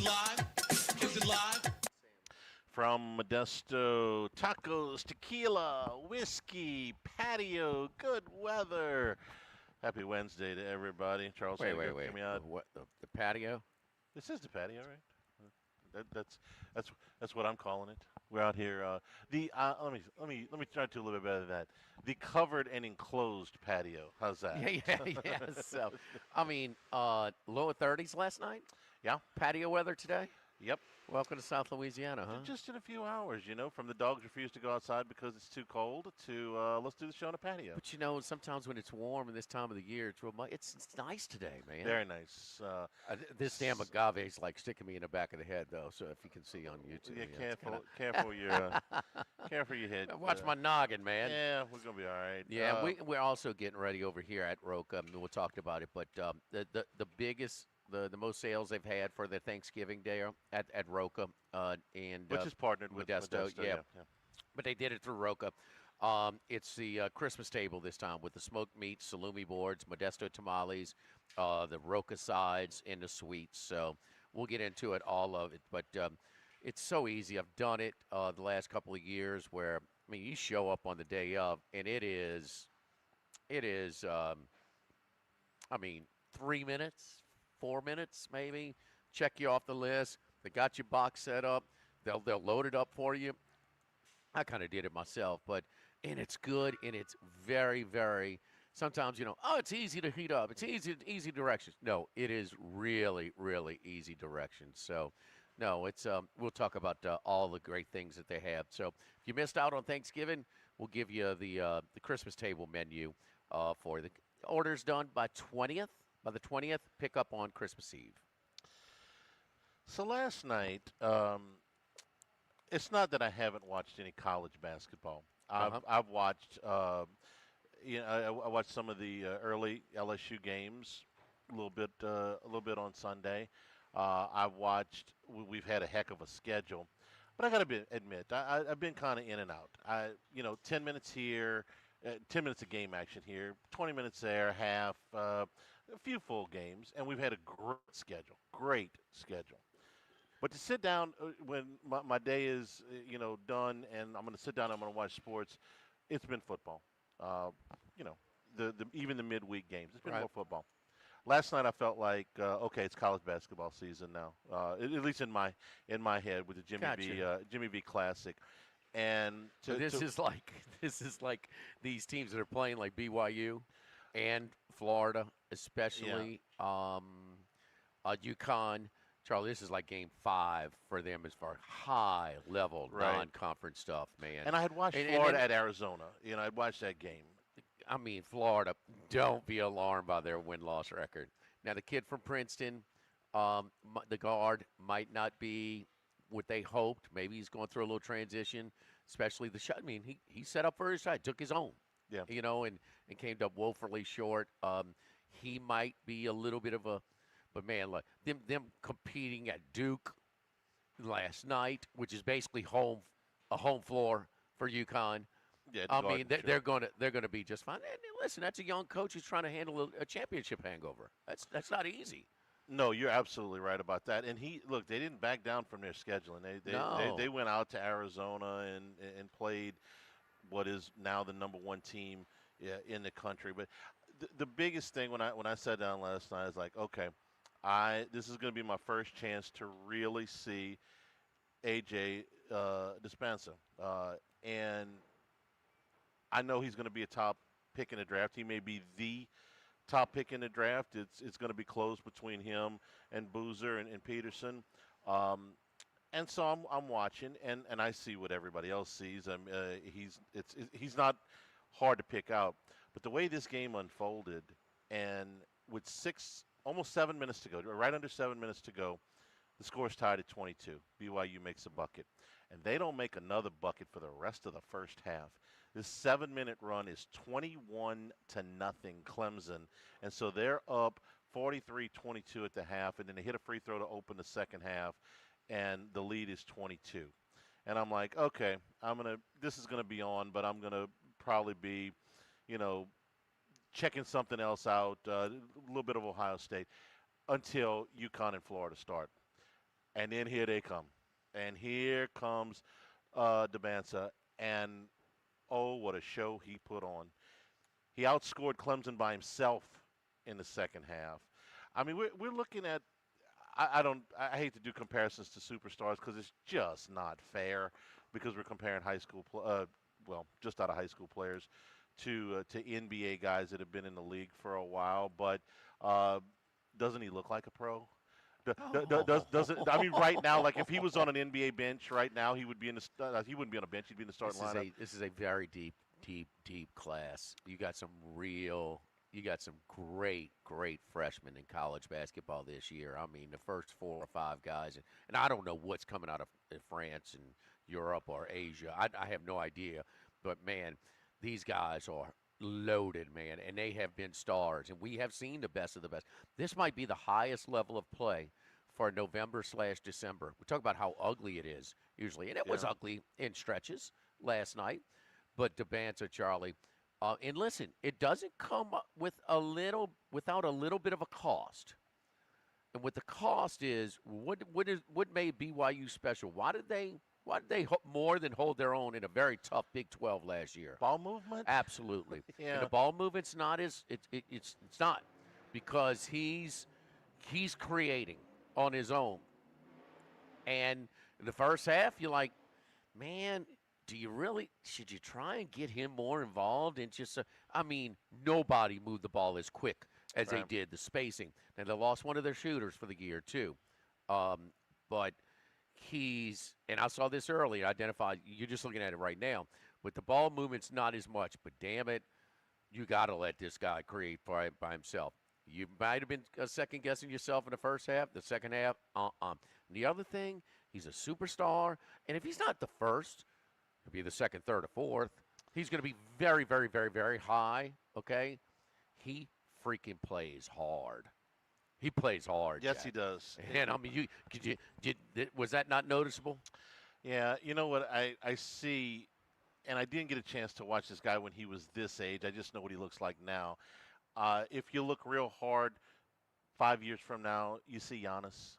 live? Is it live? From Modesto, tacos, tequila, whiskey, patio, good weather. Happy Wednesday to everybody. Charles, how Wait, you wait, go? Hear wait. me The out. what? The patio? This is the patio, right? That's that's what I'm calling it. We're out here. The let me try to do a little bit better than that. The covered and enclosed patio. How's that? Yeah, yeah, yeah. So, lower 30s last night. Yeah. Patio weather today. Yep. Welcome to South Louisiana, huh? Just in a few hours, from the dogs refuse to go outside because it's too cold to let's do the show on a patio. But sometimes when it's warm in this time of the year, it's nice today, man. Very nice. This damn agave is like sticking me in the back of the head, though. So if you can see on YouTube, Yeah, careful, careful your head. Watch my noggin, man. Yeah, we're gonna be all right. Yeah, we're also getting ready over here at Roca. We'll talk about it, but the biggest. The most sales they've had for their Thanksgiving day at Roca, and which is partnered with Modesto. Yeah. But they did it through Roca. It's the Christmas table this time with the smoked meat, salumi boards, Modesto tamales, the Roca sides, and the sweets. So we'll get into it, all of it. But it's so easy. I've done it the last couple of years where, you show up on the day of, and it is 3 minutes, 4 minutes maybe. Check you off the list. They got your box set up. They'll load it up for you. I kind of did it myself, and it's good, and it's very, very. Sometimes it's easy to heat up. It's easy directions. No, it is really, really easy directions. So, no, it's we'll talk about all the great things that they have. So, if you missed out on Thanksgiving, we'll give you the Christmas table menu for the orders done by 20th. By the 20th, pick up on Christmas Eve. So last night, it's not that I haven't watched any college basketball. I've watched, I watched some of the early LSU games, a little bit on Sunday. I've watched. We've had a heck of a schedule, but I got to admit, I've been kind of in and out. 10 minutes here. 10 minutes of game action here, 20 minutes there, half, a few full games, and we've had a great schedule. But to sit down when my day is, done, and I'm going to sit down, I'm going to watch sports, it's been football. Even the midweek games, it's been more football. Last night I felt like, okay, it's college basketball season now, at least in my head with the Jimmy V Classic. And this is like these teams that are playing like BYU and Florida, especially UConn. Charlie, this is like game 5 for them as far high level non-conference stuff, man. And I had watched Florida at Arizona. I'd watched that game. Florida, don't be alarmed by their win-loss record. Now the kid from Princeton, the guard might not be what they hoped. Maybe he's going through a little transition, especially the shot. He set up for his side, took his own, and came up woefully short. He might be a little bit of a, but man, look, them competing at Duke last night, which is basically a home floor for UConn. Yeah, they're going to be just fine. And listen, that's a young coach who's trying to handle a championship hangover. That's not easy. No, you're absolutely right about that. And they didn't back down from their scheduling. They went out to Arizona and played what is now the number 1 team in the country. But the biggest thing when I sat down last night is like, okay, this is going to be my first chance to really see AJ Dispenza, and I know he's going to be a top pick in the draft. He may be the top pick in the draft. It's going to be close between him and Boozer and Peterson. And so I'm watching, and I see what everybody else sees. He's not hard to pick out. But the way this game unfolded, and with almost 7 minutes to go, right under 7 minutes to go, the score's tied at 22. BYU makes a bucket. And they don't make another bucket for the rest of the first half. This 7-minute run is 21-0 Clemson. And so they're up 43-22 at the half, and then they hit a free throw to open the second half, and the lead is 22. And I'm like, okay, this is going to be on, but I'm going to probably be, checking something else out, a little bit of Ohio State, until UConn and Florida start. And then here they come. And here comes Debanza. And, oh, what a show he put on. He outscored Clemson by himself in the second half. I mean, we're looking at I hate to do comparisons to superstars because it's just not fair because we're comparing high school just out of high school players to NBA guys that have been in the league for a while. But doesn't he look like a pro? Does it? I mean, right now, like if he was on an NBA bench right now, he would be in the. He wouldn't be on a bench. He'd be in the starting lineup. This is a very deep class. You got some great freshmen in college basketball this year. I mean, the first 4 or 5 guys, and I don't know what's coming out of France and Europe or Asia. I have no idea, but man, these guys are loaded, man, and they have been stars, and we have seen the best of the best. This might be the highest level of play for November/December. We talk about how ugly it is usually, and it was ugly in stretches last night. But Debanza, Charlie, and listen, it doesn't come without a little bit of a cost. And what the cost is, what made BYU special? Why did they more than hold their own in a very tough Big 12 last year? Ball movement? Absolutely. Yeah. And the ball movement's not it's not because he's creating on his own. And in the first half, you're like, man, should you try and get him more involved in just nobody moved the ball as quick as they did, the spacing. And they lost one of their shooters for the year too. But and I saw this early, identified, you're just looking at it right now, with the ball movement's not as much, but damn it, you got to let this guy create by himself. You might have been second-guessing yourself in the first half, the second half, The other thing, he's a superstar, and if he's not the first, he'll be the second, third, or fourth. He's going to be very, very, very, very high, okay? He freaking plays hard. He plays hard. Yes, Jack. he does. And I mean, was that not noticeable? Yeah, you know what I see, and I didn't get a chance to watch this guy when he was this age. I just know what he looks like now. If you look real hard, 5 years from now, you see Giannis.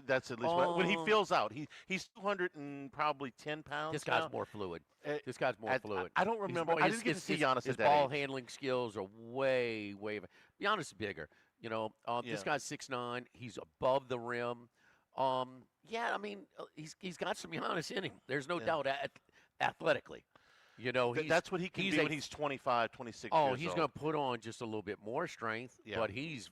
That's at least when he fills out. He's 210 pounds. This guy's now. more fluid. This guy's more fluid. I don't remember. I didn't get to see Giannis at his that ball age. handling skills are way. Giannis is bigger. You know, this guy's 6'9". He's above the rim. I mean, he's got some Giannis in him. There's no doubt athletically. You know, that's what he can be when he's 25, 26 years old. Oh, he's going to put on just a little bit more strength, but he's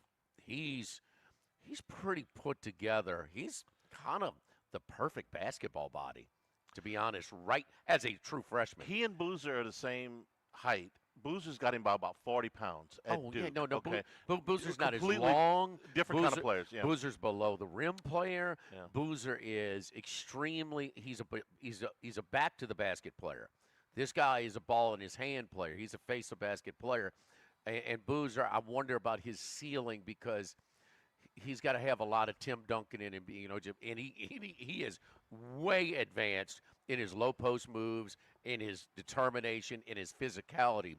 pretty put together. He's kind of the perfect basketball body, to be honest, right as a true freshman. He and Boozer are the same height. Boozer's got him by about 40 pounds at Duke. No. Okay. Boozer's not as long. Different kind of players, yeah. Boozer's below the rim player. Yeah. Boozer is extremely – he's a back to the basket player. This guy is a ball in his hand player. He's a face of basket player. And Boozer, I wonder about his ceiling because he's got to have a lot of Tim Duncan in him, and he is way advanced in his low post moves, in his determination, in his physicality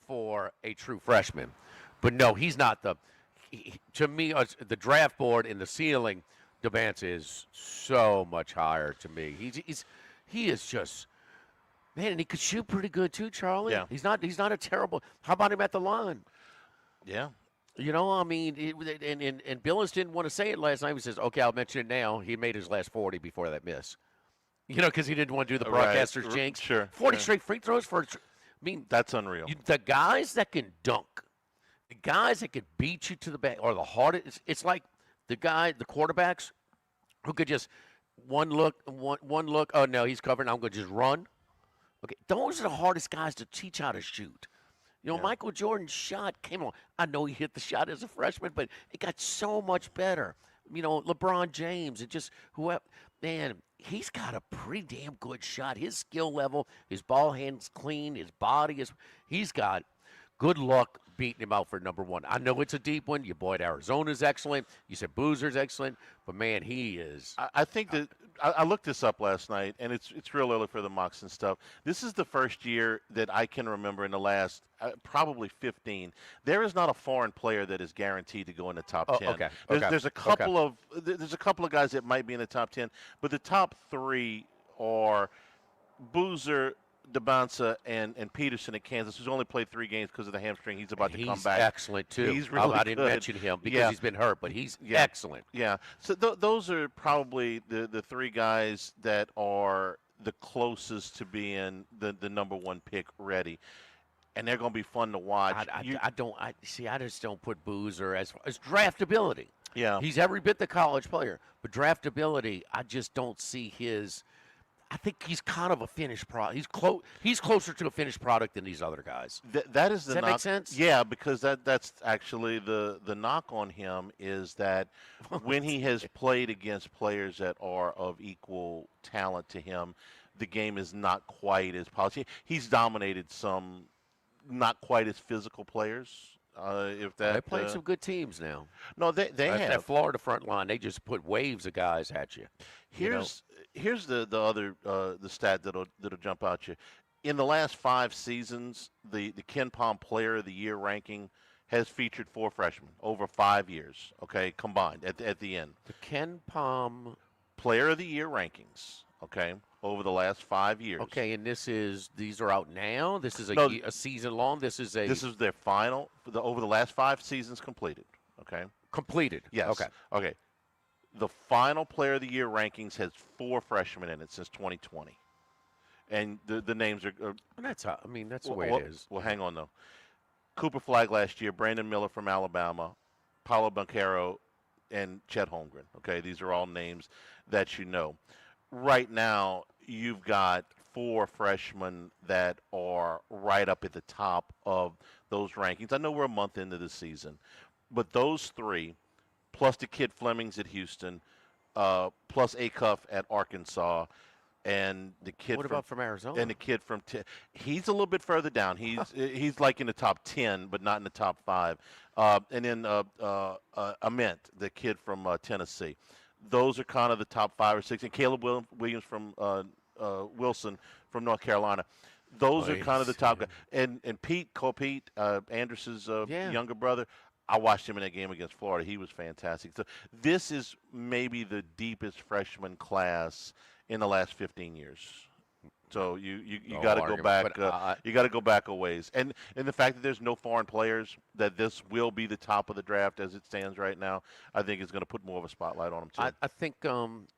for a true freshman. But no, he's not to me, the draft board and the ceiling, Debanza is so much higher to me. He is just, man, and he could shoot pretty good too, Charlie. Yeah. He's not a terrible. How about him at the line? Yeah. You know, I mean, and Billis didn't want to say it last night. He says, okay, I'll mention it now. He made his last 40 before that miss. You know, because he didn't want to do the broadcaster's jinx. Sure. 40 straight free throws that's unreal. The guys that can dunk, the guys that can beat you to the back, or the hardest, it's like the quarterbacks who could just one look, oh, no, he's covered, I'm going to just run. Okay, those are the hardest guys to teach how to shoot. You know, Michael Jordan's shot came on. I know he hit the shot as a freshman, but it got so much better. You know, LeBron James, man, he's got a pretty damn good shot. His skill level, his ball hand's clean, his body he's got good luck beating him out for number one. I know it's a deep one. Your boy at Arizona's excellent. You said Boozer's excellent, but man, he is. I think that I looked this up last night, and it's real early for the mocks and stuff. This is the first year that I can remember in the last probably 15. There is not a foreign player that is guaranteed to go in the top 10. Okay. There's a couple of guys that might be in the top 10, but the top three are Boozer, DeBansa, and Peterson at Kansas, who's only played 3 games because of the hamstring. He's about to come back. He's excellent, too. He's really I didn't good. mention him because he's been hurt, but he's excellent. Yeah. So those are probably the 3 guys that are the closest to being the number 1 pick ready. And they're going to be fun to watch. I just don't put Boozer as draftability. Yeah. He's every bit the college player, but draftability, I just don't see his. I think he's kind of a finished product. He's closer to a finished product than these other guys. That is the Does that knock. make sense? Yeah, because that's actually the knock on him is that when he has played against players that are of equal talent to him, the game is not quite as polished. He's dominated some not quite as physical players. They played some good teams now. No, they have. That Florida front line, they just put waves of guys at you. Here's the other the stat that'll jump out you. In the last 5 seasons, the Ken Pom Player of the Year ranking has featured 4 freshmen over 5 years. Okay, combined at the end. The Ken Pom Player of the Year rankings. Okay, over the last 5 years. Okay, and these are out now. This is a season long. This is their final over the last 5 seasons completed. Okay. Completed. Yes. Okay. The final Player of the Year rankings has 4 freshmen in it since 2020, and the names are. That's the way it is. Well, hang on though. Cooper Flagg last year, Brandon Miller from Alabama, Paulo Banchero, and Chet Holmgren. Okay, these are all names that you know. Right now, you've got 4 freshmen that are right up at the top of those rankings. I know we're a month into the season, but those 3. Plus the kid Flemings at Houston, plus Acuff at Arkansas, and the kid. What about from Arizona? And the kid from he's a little bit further down. He's like in the top 10, but not in the top 5. And then Ament, the kid from Tennessee. Those are kind of the top 5 or 6. And Caleb Williams from Wilson from North Carolina. Those are kind of the top guys. And Cole Pete, Anderson's younger brother. I watched him in that game against Florida. He was fantastic. So this is maybe the deepest freshman class in the last 15 years. So you got to go back. You got to go back a ways. And the fact that there's no foreign players, that this will be the top of the draft as it stands right now, I think is going to put more of a spotlight on him too. I think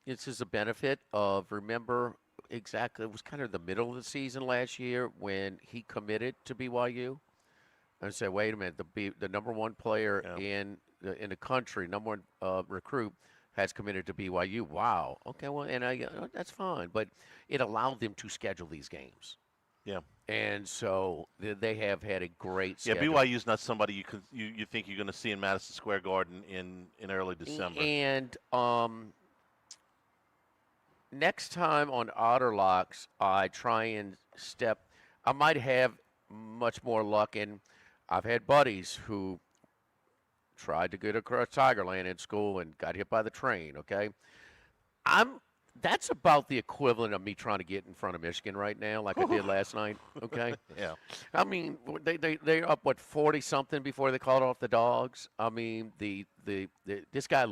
this is a benefit of remember exactly. It was kind of the middle of the season last year when he committed to BYU. And say, wait a minute, the number 1 player in the country, number 1 recruit, has committed to BYU. Wow. Okay, well, and that's fine, but it allowed them to schedule these games. Yeah. And so they have had a great schedule. Yeah, BYU's not somebody you think you're going to see in Madison Square Garden in early December. And next time on Otter Locks, I try and I might have much more luck in. I've had buddies who tried to get across Tigerland in school and got hit by the train, okay? That's about the equivalent of me trying to get in front of Michigan right now, like I did last night, okay? Yeah. I mean, they're up, 40-something before they called off the dogs? I mean, this guy,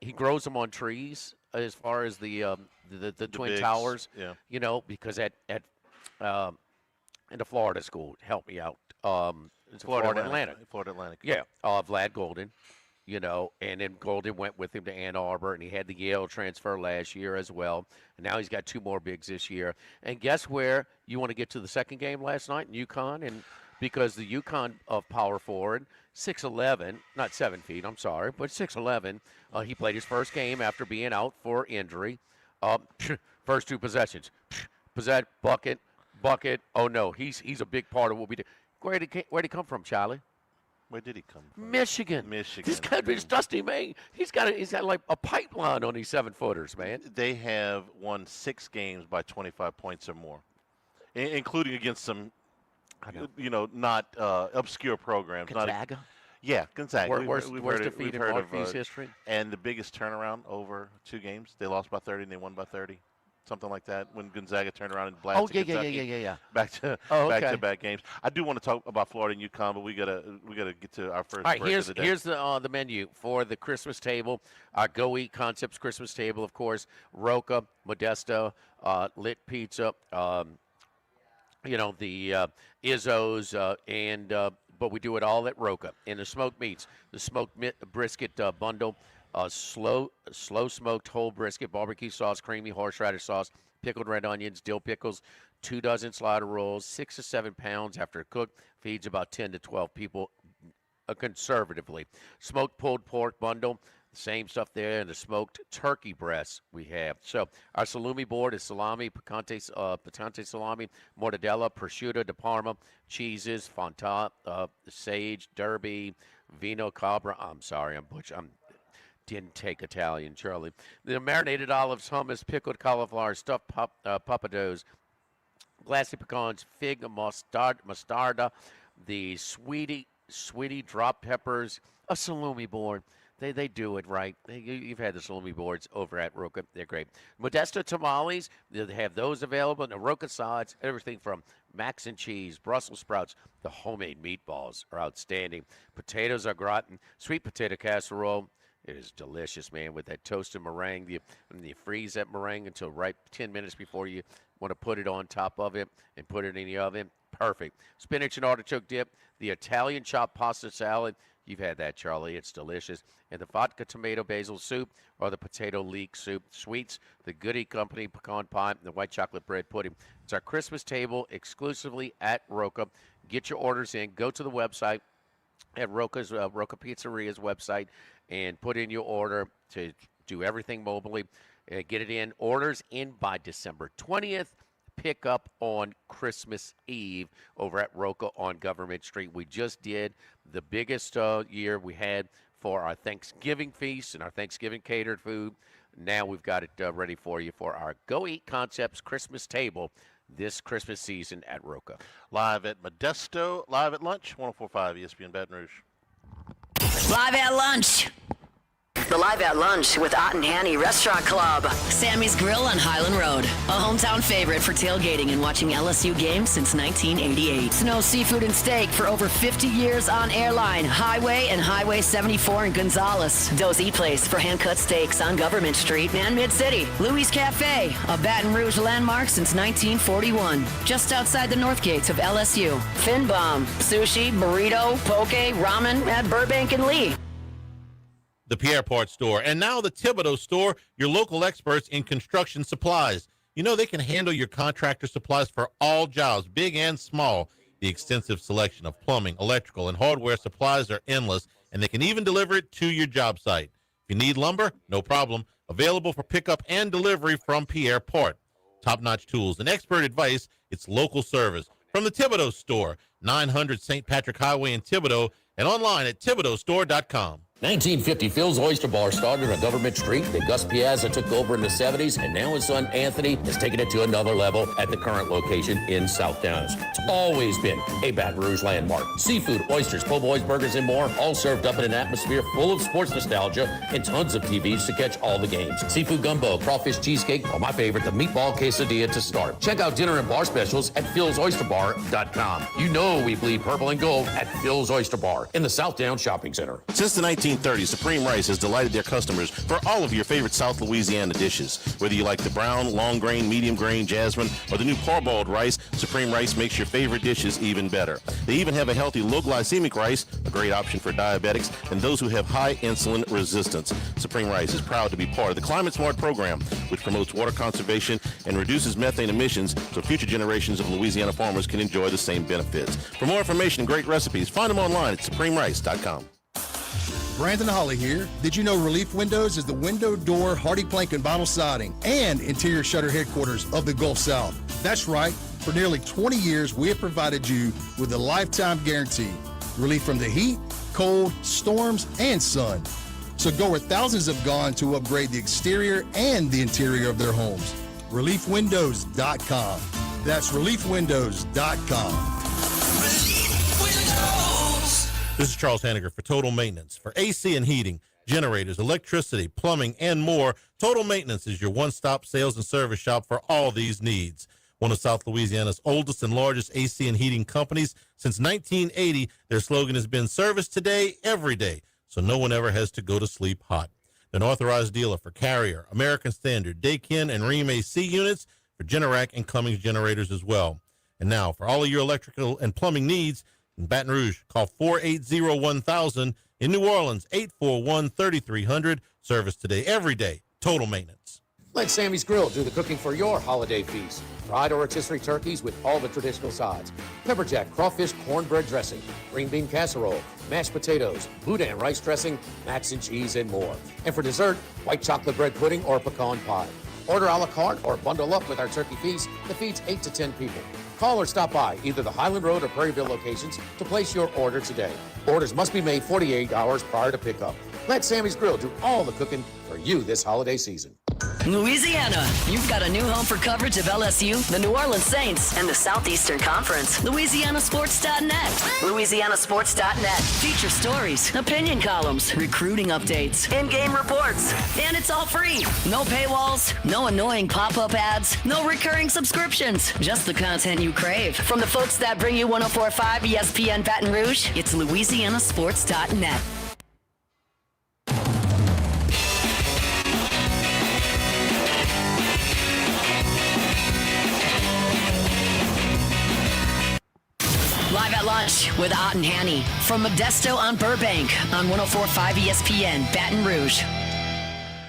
he grows them on trees as far as the Twin bigs, Towers, yeah. Because at in the Florida school, help me out. It's Florida Atlantic. Florida Atlantic. Yeah, Vlad Golden, and then Golden went with him to Ann Arbor, and he had the Yale transfer last year as well. And now he's got 2 more bigs this year. And guess where you want to get to the second game last night in UConn? And because the UConn of power forward, 6'11", not 7 feet, I'm sorry, but 6'11", he played his first game after being out for injury. First 2 possessions, bucket. Oh no, he's a big part of what we do. Where'd he come from, Charlie? Where did he come from? Michigan. This guy is Dusty May. He's got like a pipeline on these 7-footers, man. They have won 6 games by 25 points or more, including against some, not obscure programs. Gonzaga. Yeah, Gonzaga. Worst We've defeat in heard Marquee's history. And the biggest turnaround over 2 games. They lost by 30 and they won by 30. Something like that. When Gonzaga turned around and blasted Kentucky. Yeah. Back to back games. I do want to talk about Florida and UConn, but we gotta get to our first. All right, break of the day. here's the menu for the Christmas table. Our Go Eat Concepts Christmas table, of course. Roca, Modesto, Lit Pizza. The Izzo's and. But we do it all at Roca. And the smoked meats, the smoked brisket bundle, slow smoked whole brisket, barbecue sauce, creamy horseradish sauce, pickled red onions, dill pickles, 2 dozen slider rolls, 6 to 7 pounds after cooked, feeds about 10 to 12 people conservatively. Smoked pulled pork bundle, same stuff there, and the smoked turkey breasts we have. So our salumi board is salami, picante salami, mortadella, prosciutto di Parma, cheeses, Fonta, sage, derby, vino cabra. I'm sorry, didn't take Italian, Charlie. The marinated olives, hummus, pickled cauliflower, stuffed papados, glassy pecans, fig mostarda, the sweetie drop peppers, a salumi board. They do it right. You've had the salami boards over at Roca. They're great. Modesto tamales, they have those available. And the Roca sides, everything from mac and cheese, Brussels sprouts. The homemade meatballs are outstanding. Potatoes are gratin. Sweet potato casserole. It is delicious, man, with that toasted meringue. You freeze that meringue until right 10 minutes before you want to put it on top of it and put it in the oven. Perfect. Spinach and artichoke dip. The Italian chopped pasta salad. You've had that, Charlie. It's delicious. And the vodka tomato basil soup or the potato leek soup. Sweets, the Goody Company pecan pie, and the white chocolate bread pudding. It's our Christmas table exclusively at Roca. Get your orders in. Go to the website at Roca Pizzeria's website and put in your order to do everything mobilely. Get it in. Orders in by December 20th. Pick up on Christmas Eve over at Roca on Government Street. We just did the biggest year we had for our Thanksgiving feast and our Thanksgiving catered food. Now we've got it ready for you for our Go Eat Concepts Christmas table this Christmas season at Roca. Live at Modesto, live at lunch, 104.5 ESPN Baton Rouge. Live at lunch. The Live at Lunch with Ott and Hanny Restaurant Club. Sammy's Grill on Highland Road. A hometown favorite for tailgating and watching LSU games since 1988. Snow Seafood and Steak for over 50 years on Airline, Highway, and Highway 74 in Gonzales. Dozy Place for hand-cut steaks on Government Street and Mid-City. Louis Cafe, a Baton Rouge landmark since 1941. Just outside the north gates of LSU. Fin Bomb, sushi, burrito, poke, ramen at Burbank and Lee. The Pierre Part Store, and now the Thibodeau Store, your local experts in construction supplies. You know they can handle your contractor supplies for all jobs, big and small. The extensive selection of plumbing, electrical, and hardware supplies are endless, and they can even deliver it to your job site. If you need lumber, no problem. Available for pickup and delivery from Pierre Part. Top-notch tools and expert advice, it's local service. From the Thibodeau Store, 900 St. Patrick Highway in Thibodeau, and online at ThibodeauStore.com. 1950, Phil's Oyster Bar started on Government Street. Then Gus Piazza took over in the 70s, and now his son Anthony has taken it to another level at the current location in Southdowns. It's always been a Baton Rouge landmark. Seafood, oysters, po' boys, burgers, and more, all served up in an atmosphere full of sports nostalgia and tons of TVs to catch all the games. Seafood gumbo, crawfish cheesecake, or my favorite, the meatball quesadilla to start. Check out dinner and bar specials at philsoysterbar.com. You know we bleed purple and gold at Phil's Oyster Bar in the Southdowns Shopping Center. Since the 1930s, Supreme Rice has delighted their customers for all of your favorite South Louisiana dishes. Whether you like the brown, long grain, medium grain, jasmine, or the new parboiled rice, Supreme Rice makes your favorite dishes even better. They even have a healthy low glycemic rice, a great option for diabetics and those who have high insulin resistance. Supreme Rice is proud to be part of the Climate Smart program, which promotes water conservation and reduces methane emissions so future generations of Louisiana farmers can enjoy the same benefits. For more information and great recipes, find them online at supremerice.com. Brandon Holly here. Did you know Relief Windows is the window, door, hardy plank, and vinyl siding and interior shutter headquarters of the Gulf South? That's right. For nearly 20 years, we have provided you with a lifetime guarantee. Relief from the heat, cold, storms, and sun. So go where thousands have gone to upgrade the exterior and the interior of their homes. ReliefWindows.com. That's ReliefWindows.com. Relief Windows. This is Charles Hanniger for Total Maintenance. For AC and heating, generators, electricity, plumbing, and more, Total Maintenance is your one-stop sales and service shop for all these needs. One of South Louisiana's oldest and largest AC and heating companies. Since 1980, their slogan has been service today, every day, so no one ever has to go to sleep hot. An authorized dealer for Carrier, American Standard, Daikin, and Rheem AC units, for Generac and Cummins generators as well. And now, for all of your electrical and plumbing needs, in Baton Rouge, call 480-1000. In New Orleans, 841-3300. Service today, every day. Total Maintenance. Let Sammy's Grill do the cooking for your holiday feast. Fried or rotisserie turkeys with all the traditional sides. Pepperjack, crawfish, cornbread dressing, green bean casserole, mashed potatoes, boudin rice dressing, mac and cheese, and more. And for dessert, white chocolate bread pudding or pecan pie. Order a la carte or bundle up with our turkey feast that feeds 8 to 10 people. Call or stop by either the Highland Road or Prairieville locations to place your order today. Orders must be made 48 hours prior to pickup. Let Sammy's Grill do all the cooking for you this holiday season. Louisiana, you've got a new home for coverage of LSU, the New Orleans Saints, and the Southeastern Conference. LouisianaSports.net. LouisianaSports.net. Feature stories, opinion columns, recruiting updates, in-game reports. And it's all free. No paywalls, no annoying pop-up ads, no recurring subscriptions. Just the content you crave. From the folks that bring you 104.5 ESPN Baton Rouge, it's LouisianaSports.net. Live at lunch with Ott and Hanny from Modesto on Burbank on 104.5 ESPN Baton Rouge.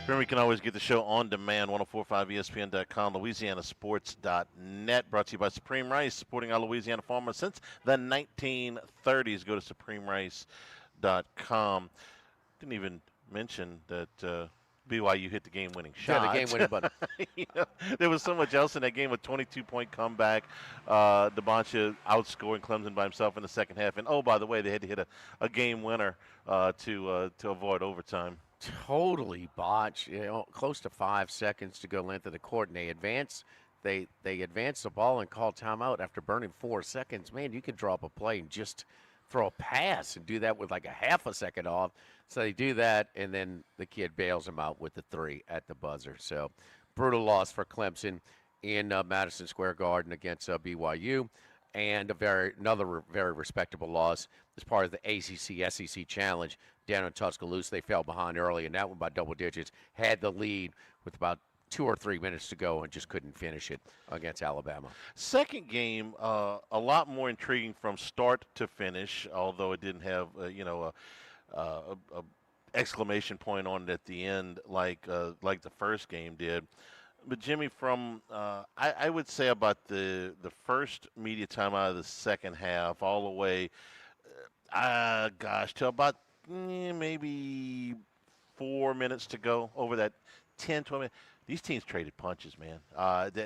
Remember, you can always get the show on demand, 1045ESPN.com, LouisianaSports.net, brought to you by Supreme Rice, supporting our Louisiana farmers since the 1930s. Go to SupremeRice.com. Didn't even mention that BYU hit the game-winning shot. Yeah, the game-winning button. There was so much else in that game, a 22-point comeback. DeBoncha outscoring Clemson by himself in the second half. And, oh, by the way, they had to hit a game winner to avoid overtime. Totally botched. Close to 5 seconds to go length of the court, and they advance the ball and call timeout after burning 4 seconds. Man, you can drop a play and just throw a pass and do that with like a half a second off. So they do that, and then the kid bails him out with the 3 at the buzzer. So brutal loss for Clemson in Madison Square Garden against BYU, and another very respectable loss as part of the ACC-SEC Challenge down in Tuscaloosa. They fell behind early, and that one by double digits, had the lead with about 2 or 3 minutes to go and just couldn't finish it against Alabama. Second game, a lot more intriguing from start to finish, although it didn't have, a exclamation point on it at the end like the first game did. But Jimmy, from I would say about the first media time out of the second half all the way, to about maybe 4 minutes to go, over that 10, 12 minutes. These teams traded punches, man.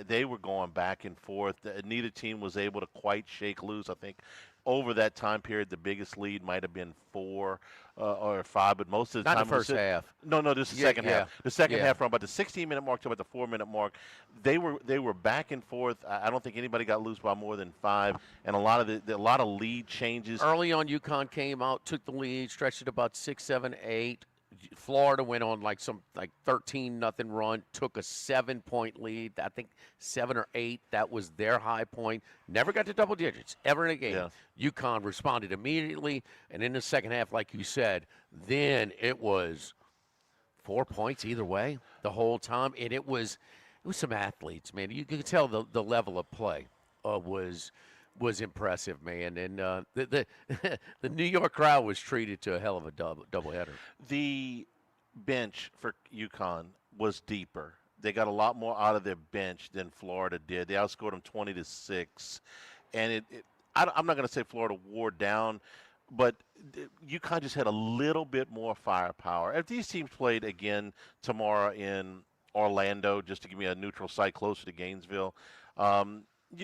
They were going back and forth. Neither team was able to quite shake loose. I think over that time period, the biggest lead might have been 4 or 5, but most of the time. Not the first half. No, just the second half. The second half, from about the 16-minute mark to about the 4-minute mark, they were back and forth. I don't think anybody got loose by more than 5, and a lot of lead changes. Early on, UConn came out, took the lead, stretched it about 6, 7, 8. Florida went on like 13-0 run, took a 7-point lead. I think 7 or 8. That was their high point. Never got to double digits ever in a game. Yeah. UConn responded immediately, and in the second half, like you said, then it was 4 points either way the whole time, and it was some athletes, man. You could tell the level of play was impressive, man. And the New York crowd was treated to a hell of a doubleheader. The bench for UConn was deeper. They got a lot more out of their bench than Florida did. They outscored them 20-6. And I'm not going to say Florida wore down, but UConn just had a little bit more firepower. If these teams played again tomorrow in Orlando, just to give me a neutral site closer to Gainesville,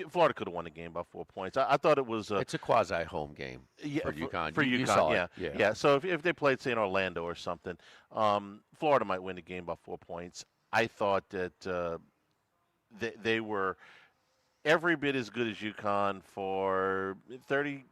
Florida could have won the game by 4 points. I thought it was it's a quasi-home game for UConn. For UConn, you saw yeah. So if they played, say, in Orlando or something, Florida might win the game by 4 points. I thought that they were every bit as good as UConn for 30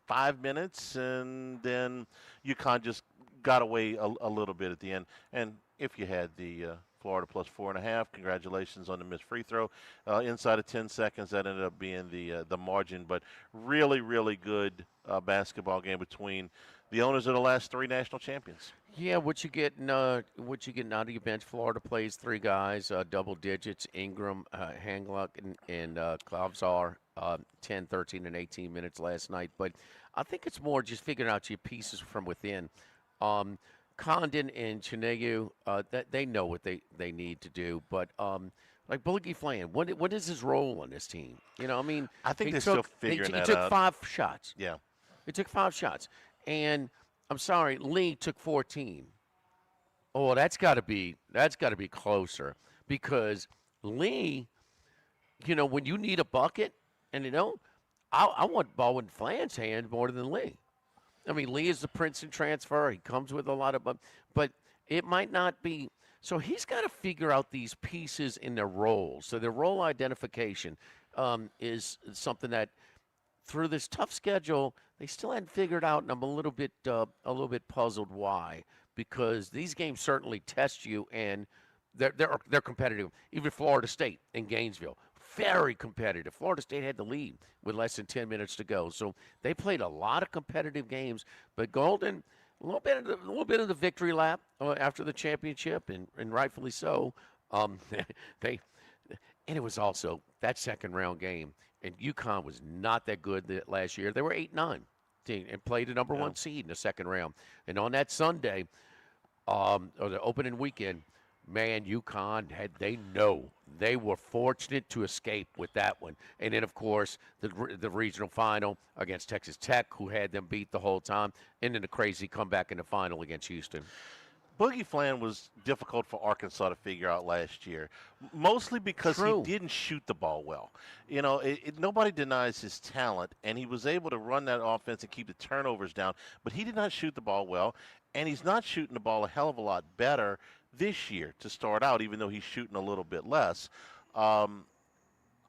5 minutes, and then UConn just got away a little bit at the end. And if you had the Florida plus 4.5, congratulations on the missed free throw. Inside of 10 seconds, that ended up being the margin. But really, really good basketball game between the owners of the last 3 national champions. Yeah, what you get out of your bench? Florida plays 3 guys, double digits: Ingram, Hangluck, and Klavzar, 10, 13, and 18 minutes last night. But I think it's more just figuring out your pieces from within. Condon and Chinegu, that they know what they need to do, but like Boogie Flan, what is his role on this team? You know, I mean, I think they're still figuring that out. He took 5 shots. Yeah, he took 5 shots, and I'm sorry, Lee took 14. Oh, that's got to be closer, because Lee, you know, when you need a bucket, and you know, I want ball in Flan's hand more than Lee. I mean, Lee is the Princeton transfer. He comes with a lot of, but it might not be. So he's got to figure out these pieces in their roles. So their role identification is something that, through this tough schedule, they still hadn't figured out, and I'm a little bit puzzled why. Because these games certainly test you, and they're competitive. Even Florida State in Gainesville, very competitive. Florida State had the lead with less than 10 minutes to go, so they played a lot of competitive games. But Golden, a little bit of the victory lap after the championship, and rightfully so. And it was also that second round game, and UConn was not that good last year. They were 8-9 and played a number 1 seed in the second round. And on that Sunday, or the opening weekend, man, UConn they were fortunate to escape with that one. And then, of course, the regional final against Texas Tech, who had them beat the whole time, and then the crazy comeback in the final against Houston. Boogie Flan was difficult for Arkansas to figure out last year, mostly because he didn't shoot the ball well. You know, nobody denies his talent, and he was able to run that offense and keep the turnovers down, but he did not shoot the ball well, and he's not shooting the ball a hell of a lot better this year to start out, even though he's shooting a little bit less.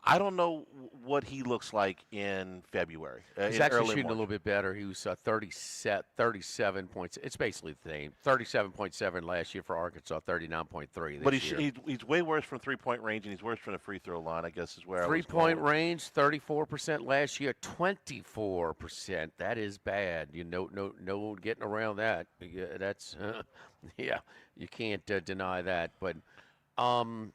I don't know what he looks like in February. He's actually shooting a little bit better. He was 37 points. It's basically the same. 37.7 last year for Arkansas, 39.3 But he's way worse from three-point range, and he's worse from the free throw line, I guess is where I was going. Three-point range, 34% last year, 24%. That is bad. No getting around that. That's yeah, you can't deny that. But and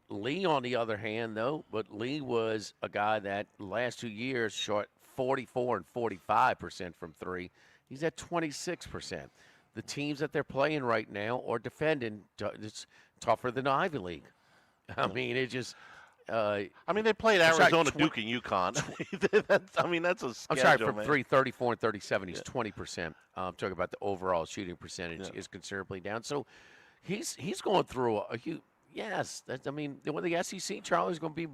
Lee, on the other hand, though, but Lee was a guy that last 2 years shot 44 and 45% from 3. He's at 26%. The teams that they're playing right now are defending. It's tougher than the Ivy League. I mean, it just. They played Arizona, Duke, and UConn. That's a schedule, I'm sorry, from man. 3, 34, and 37, he's 20%. I'm talking about the overall shooting percentage is considerably down. So he's going through a huge. Yes, when the SEC, Charlie's going to be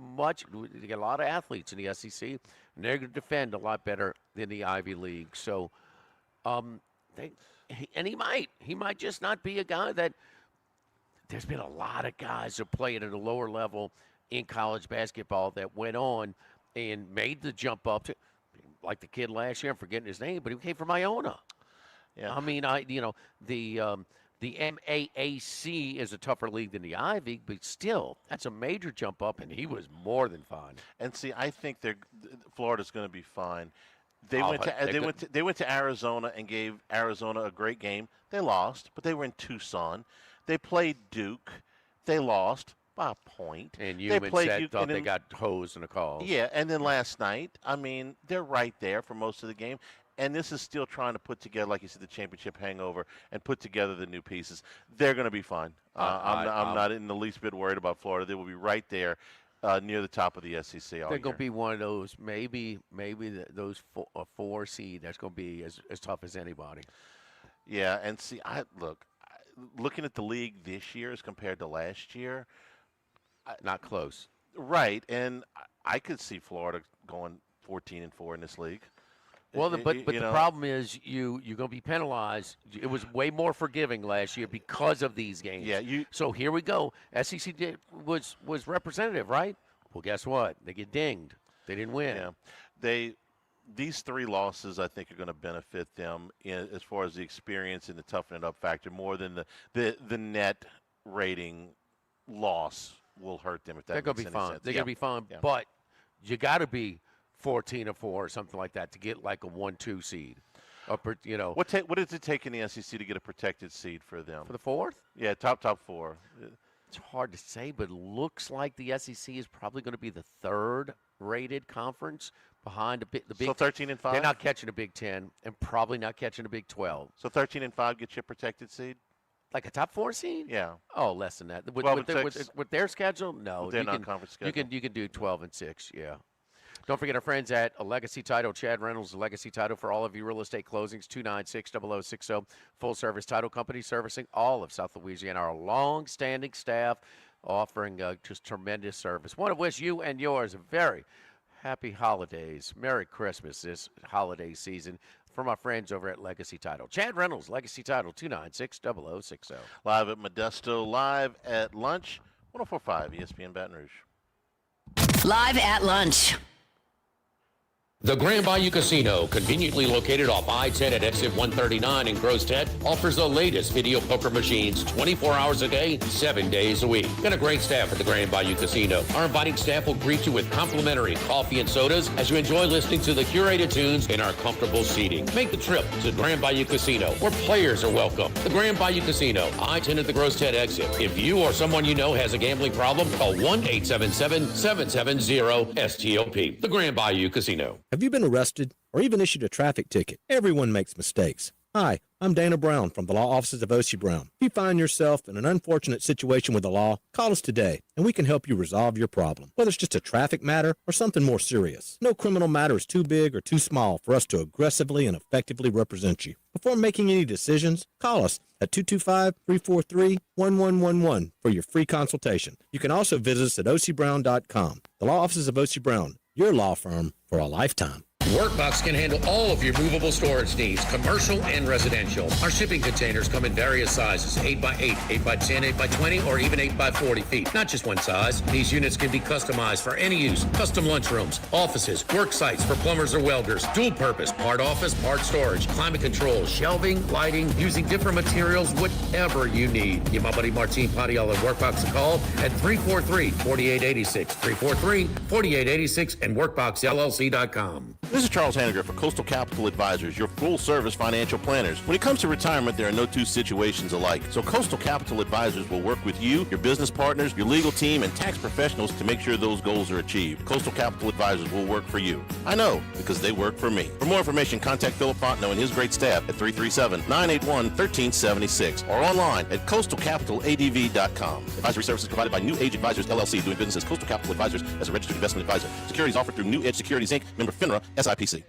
they got a lot of athletes in the SEC, and they're going to defend a lot better than the Ivy League. So, he might just not be a guy that. There's been a lot of guys who played at a lower level in college basketball that went on and made the jump up to, like the kid last year. I'm forgetting his name, but he came from Iona. Yeah, the MAAC is a tougher league than the Ivy, but still, that's a major jump up, and he was more than fine. And see, I think Florida's going to be fine. They went to Arizona and gave Arizona a great game. They lost, but they were in Tucson. They played Duke. They lost by a point. And UMass thought they got hosed in the calls. Yeah, and then last night, they're right there for most of the game. And this is still trying to put together, like you said, the championship hangover and put together the new pieces. They're going to be fine. I'm not in the least bit worried about Florida. They will be right there near the top of the SEC all year. They're going to be one of those, maybe those 4 seed that's going to be as tough as anybody. Yeah, and see, looking at the league this year as compared to last year. Not close. Right, and I could see Florida going 14-4 in this league. Well, the problem is you're going to be penalized. It was way more forgiving last year because of these games. Yeah. So here we go. SEC was representative, right? Well, guess what? They get dinged. They didn't win. Yeah, these 3 losses, I think, are going to benefit them as far as the experience and the toughen it up factor more than the net rating loss will hurt them. If that They're going to makes be any fine. sense. They're going to be fine, Yeah. but you got to be 14-4 or something like that to get like a 1-2 seed. What does it take in the SEC to get a protected seed for them? For the 4th? Yeah, top 4. It's hard to say, but it looks like the SEC is probably going to be the 3rd rated conference behind the Big. So 13-5. They're not catching a Big 10 and probably not catching a Big 12. So 13-5 gets you a protected seed. Like a top 4 seed? Yeah. Oh, less than that. With their schedule, no. With their non-conference schedule. You can do 12-6. Yeah. Don't forget our friends at a Legacy Title. Chad Reynolds, Legacy Title for all of your real estate closings, 296-0060. Full-service title company servicing all of South Louisiana. Our long-standing staff offering just tremendous service. Want to wish you and yours a very happy holidays. Merry Christmas this holiday season from our friends over at Legacy Title. Chad Reynolds, Legacy Title, 296-0060. Live at Modesto, live at lunch, 104.5 ESPN Baton Rouge. Live at lunch. The Grand Bayou Casino, conveniently located off I-10 at exit 139 in Gross-Ted, offers the latest video poker machines 24 hours a day, 7 days a week. Got a great staff at the Grand Bayou Casino. Our inviting staff will greet you with complimentary coffee and sodas as you enjoy listening to the curated tunes in our comfortable seating. Make the trip to Grand Bayou Casino, where players are welcome. The Grand Bayou Casino, I-10 at the Gross-Ted exit. If you or someone you know has a gambling problem, call 1-877-770-STOP. The Grand Bayou Casino. Have you been arrested or even issued a traffic ticket? Everyone makes mistakes. Hi, I'm Dana Brown from the law offices of O.C. Brown. If you find yourself in an unfortunate situation with the law, call us today and we can help you resolve your problem, whether it's just a traffic matter or something more serious. No criminal matter is too big or too small for us to aggressively and effectively represent you. Before making any decisions, call us at 225-343-1111 for your free consultation. You can also visit us at ocbrown.com. The law offices of O.C. Brown, your law firm for a lifetime. Workbox can handle all of your movable storage needs, commercial and residential. Our shipping containers come in various sizes, 8x8, 8x10, 8x20, or even 8x40 feet. Not just one size. These units can be customized for any use. Custom lunchrooms, offices, work sites for plumbers or welders, dual purpose, part office, part storage, climate control, shelving, lighting, using different materials, whatever you need. Give my buddy Martin Padial at Workbox a call at 343-4886, 343-4886, and workboxllc.com. This is Charles Hanniger for Coastal Capital Advisors, your full-service financial planners. When it comes to retirement, there are no two situations alike. So Coastal Capital Advisors will work with you, your business partners, your legal team, and tax professionals to make sure those goals are achieved. Coastal Capital Advisors will work for you. I know, because they work for me. For more information, contact Philip Fontenot and his great staff at 337-981-1376 or online at coastalcapitaladv.com. Advisory services provided by New Age Advisors, LLC, doing business as Coastal Capital Advisors as a registered investment advisor. Securities offered through New Edge Securities, Inc., member FINRA, SIPC.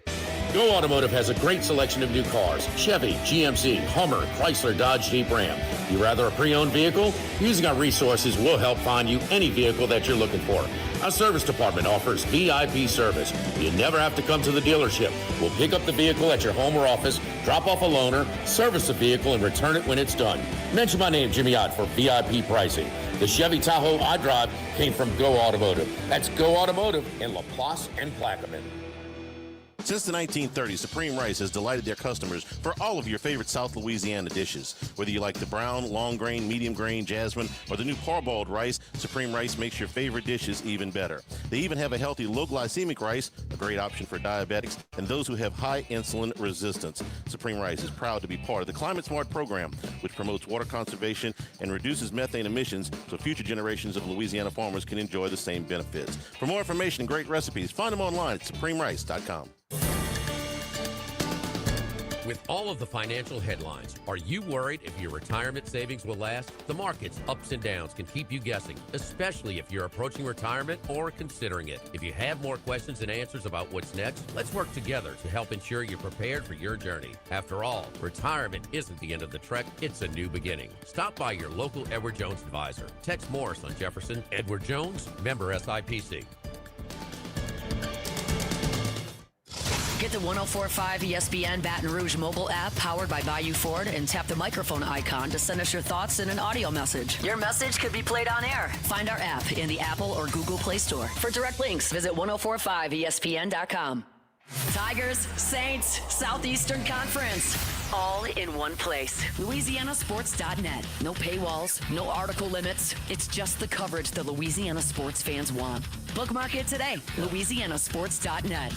Go Automotive has a great selection of new cars. Chevy, GMC, Hummer, Chrysler, Dodge, Jeep, Ram. You rather a pre-owned vehicle? Using our resources, we'll help find you any vehicle that you're looking for. Our service department offers VIP service. You never have to come to the dealership. We'll pick up the vehicle at your home or office, drop off a loaner, service the vehicle, and return it when it's done. Mention my name, Jimmy Ott, for VIP pricing. The Chevy Tahoe I drive came from Go Automotive. That's Go Automotive in LaPlace and Plaquemine. Since the 1930s, Supreme Rice has delighted their customers for all of your favorite South Louisiana dishes. Whether you like the brown, long grain, medium grain, jasmine, or the new parboiled rice, Supreme Rice makes your favorite dishes even better. They even have a healthy low glycemic rice, a great option for diabetics and those who have high insulin resistance. Supreme Rice is proud to be part of the Climate Smart program, which promotes water conservation and reduces methane emissions so future generations of Louisiana farmers can enjoy the same benefits. For more information and great recipes, find them online at supremerice.com. With all of the financial headlines, are you worried if your retirement savings will last? The market's ups and downs can keep you guessing, especially if you're approaching retirement or considering it. If you have more questions than answers about what's next, let's work together to help ensure you're prepared for your journey. After all, retirement isn't the end of the trek, it's a new beginning. Stop by your local Edward Jones advisor. Text Morris on Jefferson. Edward Jones, member SIPC. Get the 104.5 ESPN Baton Rouge mobile app powered by Bayou Ford and tap the microphone icon to send us your thoughts in an audio message. Your message could be played on air. Find our app in the Apple or Google Play Store. For direct links, visit 1045ESPN.com. Tigers, Saints, Southeastern Conference. All in one place. LouisianaSports.net. No paywalls, no article limits. It's just the coverage the Louisiana sports fans want. Bookmark it today. LouisianaSports.net.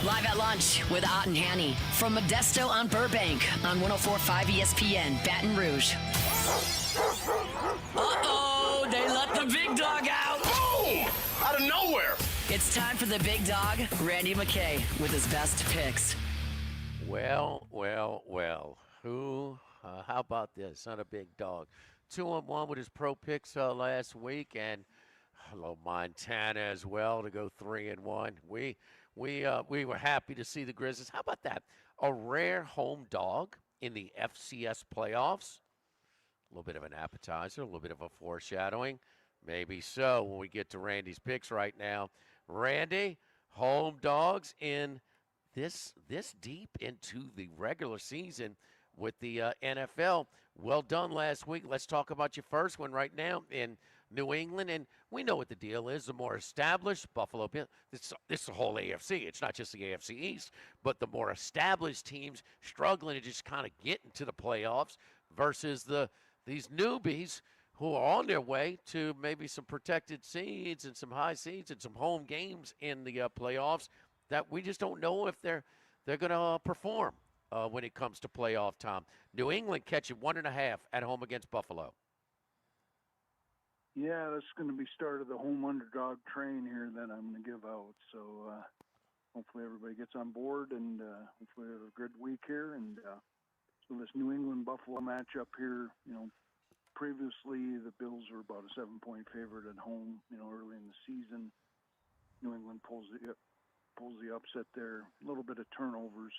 Live at lunch with Ott and Hanny from Modesto on Burbank on 104.5 ESPN Baton Rouge. Uh-oh, they let the big dog out. Boom! Out of nowhere. It's time for the big dog, Randy McKay, with his best picks. Well. How about this? Not a big dog. 2-1 with his pro picks last week, and hello Montana as well to go 3-1. We were happy to see the Grizzlies. How about that? A rare home dog in the FCS playoffs. A little bit of an appetizer, a little bit of a foreshadowing. Maybe so when we get to Randy's picks right now. Randy, home dogs in this deep into the regular season with the NFL. Well done last week. Let's talk about your first one right now in New England. And we know what the deal is. The more established Buffalo Bills, this is the whole AFC. It's not just the AFC East, but the more established teams struggling to just kind of get into the playoffs versus these newbies who are on their way to maybe some protected seeds and some high seeds and some home games in the playoffs that we just don't know if they're going to perform when it comes to playoff time. New England catching 1.5 at home against Buffalo. Yeah, that's going to be start of the home underdog train here that I'm going to give out. So hopefully everybody gets on board, and hopefully we have a good week here. And so this New England-Buffalo matchup here, previously the Bills were about a 7-point favorite at home, early in the season. New England pulls the upset there. A little bit of turnovers,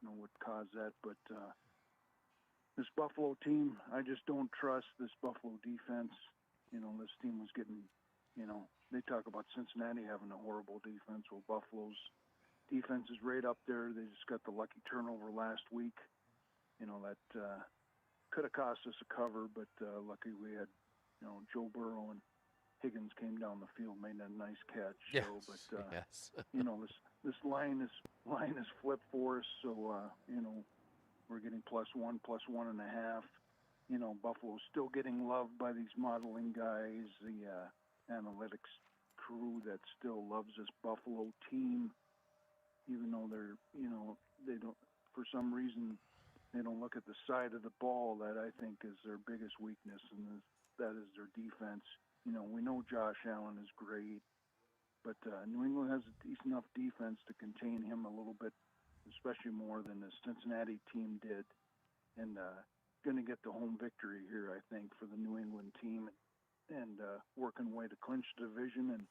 would cause that. But this Buffalo team, I just don't trust this Buffalo defense. This team was getting, they talk about Cincinnati having a horrible defense. Well, Buffalo's defense is right up there. They just got the lucky turnover last week. That could have cost us a cover, but lucky we had, Joe Burrow and Higgins came down the field, made a nice catch. Yes. So, but yes. this line is flipped for us. So we're getting +1, +1.5. Buffalo's still getting loved by these modeling guys, the analytics crew that still loves this Buffalo team, even though they're, they don't, for some reason, they don't look at the side of the ball that I think is their biggest weakness, and that is their defense. We know Josh Allen is great, but New England has a decent enough defense to contain him a little bit, especially more than the Cincinnati team did, and going to get the home victory here, I think, for the New England team, and working way to clinch the division and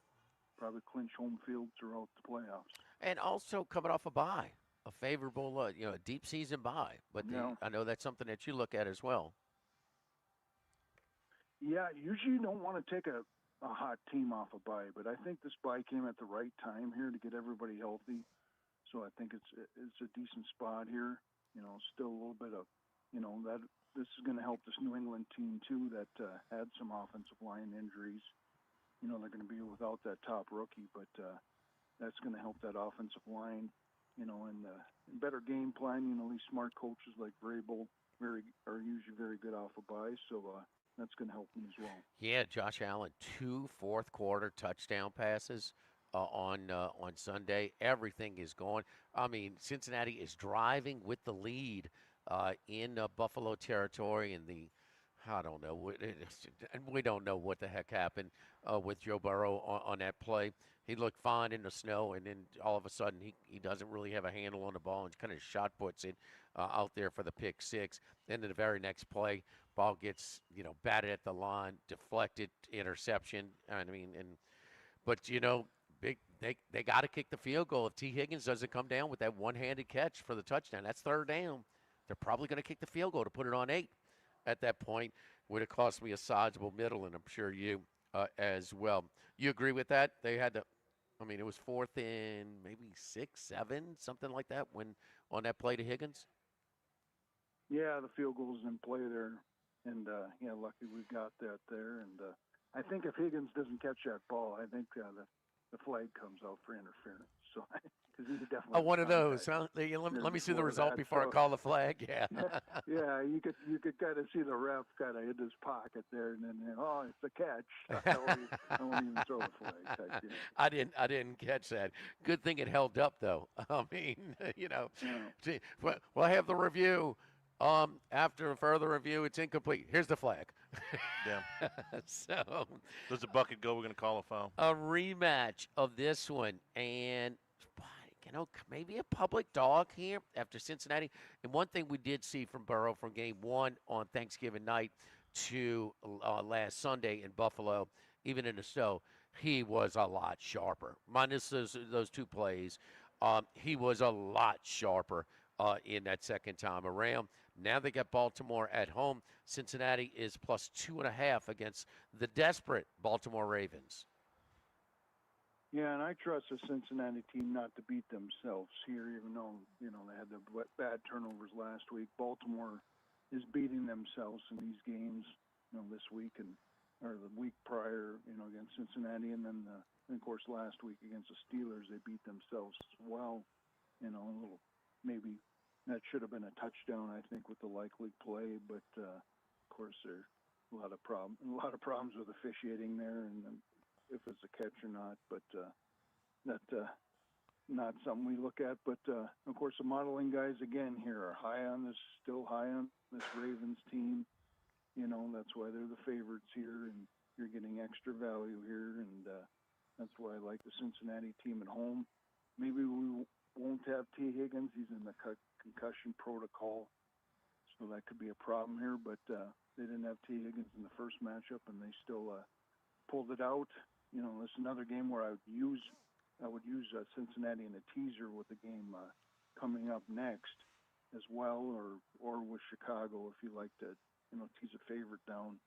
probably clinch home field throughout the playoffs. And also coming off a bye, a favorable, a deep season bye. But I know that's something that you look at as well. Yeah, usually you don't want to take a hot team off a bye, but I think this bye came at the right time here to get everybody healthy. So I think it's a decent spot here. Still a little bit of, that this is going to help this New England team too that had some offensive line injuries. They're going to be without that top rookie, but that's going to help that offensive line. And better game plan. These smart coaches like Vrabel are usually very good off a bye, so that's going to help them as well. Yeah, Josh Allen, 2 fourth-quarter touchdown passes on Sunday. Everything is going. I mean, Cincinnati is driving with the lead in Buffalo territory, and I don't know, and we don't know what the heck happened with Joe Burrow on that play. He looked fine in the snow, and then all of a sudden he doesn't really have a handle on the ball and kind of shot puts it out there for the pick six. Then in the very next play, ball gets batted at the line, deflected, interception. But they got to kick the field goal. If T. Higgins doesn't come down with that one-handed catch for the touchdown, that's third down. They're probably going to kick the field goal to put it on 8 at that point. Would have cost me a sizable middle, and I'm sure you as well. You agree with that? They had to. I mean, it was 4th and maybe 6, 7, something like that when on that play to Higgins. Yeah, the field goal's in play there, and lucky we got that there. And I think if Higgins doesn't catch that ball, I think the flag comes out for interference. So because he definitely Oh, one of those, huh? Let me see the result before I call the flag. Yeah. Yeah, you could kind of see the ref kind of in his pocket there, and then it's a catch. I won't even throw the flag. Type deal. I didn't catch that. Good thing it held up though. I mean, gee, we'll have the review. After a further review, it's incomplete. Here's the flag. Yeah. So Does the bucket go? We're going to call a foul. a rematch of this one, and maybe a public dog here after Cincinnati. And one thing we did see from Burrow from game 1 on Thanksgiving night to last Sunday in Buffalo, even in the snow, he was a lot sharper. Minus those 2 plays, he was a lot sharper in that second time around. Now they got Baltimore at home. Cincinnati is plus 2.5 against the desperate Baltimore Ravens. Yeah, and I trust the Cincinnati team not to beat themselves here, even though they had the bad turnovers last week. Baltimore is beating themselves in these games, this week or the week prior, against Cincinnati, and then of course last week against the Steelers they beat themselves as well. A little maybe. That should have been a touchdown, I think, with the likely play, but of course there are a lot of problems with officiating there, and if it's a catch or not. But that's not something we look at. But of course, the modeling guys again here are still high on this Ravens team. That's why they're the favorites here, and you're getting extra value here, and that's why I like the Cincinnati team at home. Maybe we won't have T. Higgins. He's in the concussion protocol, so that could be a problem here. But they didn't have T. Higgins in the first matchup, and they still pulled it out. It's another game where I would use Cincinnati in a teaser with the game coming up next as well, or with Chicago if you like to tease a favorite down.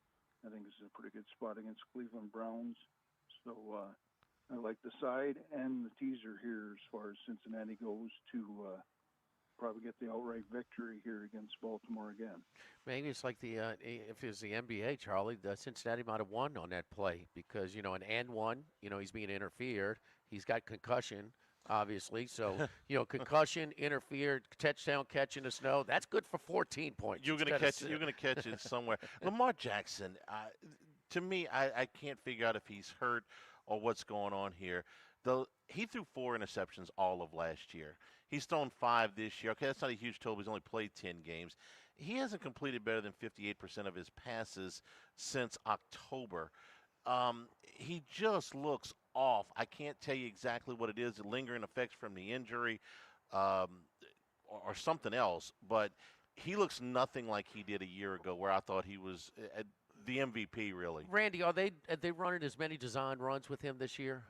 I think this is a pretty good spot against Cleveland Browns. So I like the side and the teaser here as far as Cincinnati goes to probably get the outright victory here against Baltimore again. Maybe it's like if it was the NBA, Charlie, the Cincinnati might have won on that play because, an and one, he's being interfered. He's got concussion, obviously. So, concussion, interfered, touchdown catch in the snow. That's good for 14 points. You're going to catch it somewhere. Lamar Jackson, to me, I can't figure out if he's hurt or what's going on here. He threw 4 interceptions all of last year. He's thrown 5 this year. Okay, that's not a huge total. He's only played 10 games. He hasn't completed better than 58% of his passes since October. He just looks off. I can't tell you exactly what it is, the lingering effects from the injury or something else, but he looks nothing like he did a year ago where I thought he was the MVP, really. Randy, are they running as many design runs with him this year?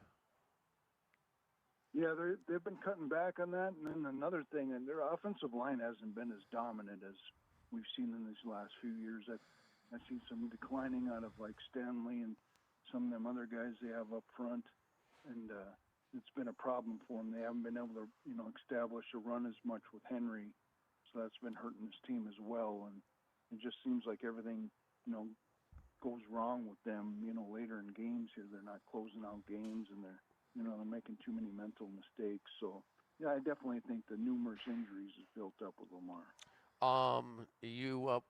Yeah, they've been cutting back on that. And then another thing, and their offensive line hasn't been as dominant as we've seen in these last few years. I've seen some declining out of like Stanley and some of them other guys they have up front. And it's been a problem for them. They haven't been able to, establish a run as much with Henry. So that's been hurting this team as well. And it just seems like everything, goes wrong with them, later in games here. They're not closing out games and they're making too many mental mistakes. So, yeah, I definitely think the numerous injuries has built up with Lamar.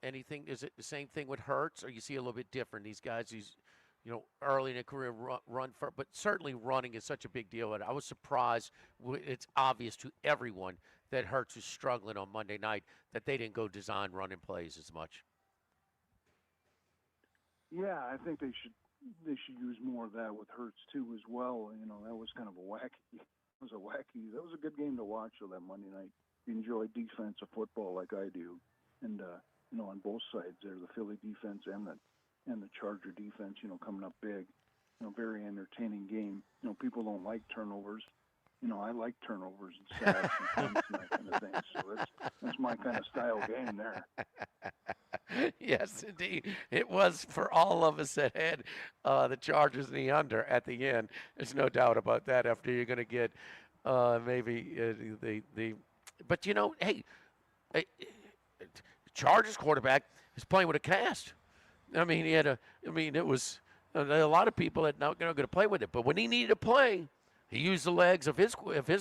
Anything? Is it the same thing with Hurts, or you see a little bit different? These guys, early in a career run for, but certainly running is such a big deal. And I was surprised. It's obvious to everyone that Hurts is struggling on Monday night, that they didn't go design running plays as much. Yeah, I think they should use more of that with Hurts too as well. That was kind of a wacky. That was a good game to watch though, that Monday night. You enjoy defensive football like I do, and on both sides there, the Philly defense and the Charger defense, coming up big. Very entertaining game. People don't like turnovers. I like turnovers and sacks and punts and that kind of thing. So that's my kind of style game there. Yes, indeed. It was for all of us that had the Chargers in the under at the end. There's no doubt about that. After you're going to get maybe the, but hey, Chargers quarterback is playing with a cast. I mean, it was a lot of people that not going to play with it, but when he needed to play, he used the legs of his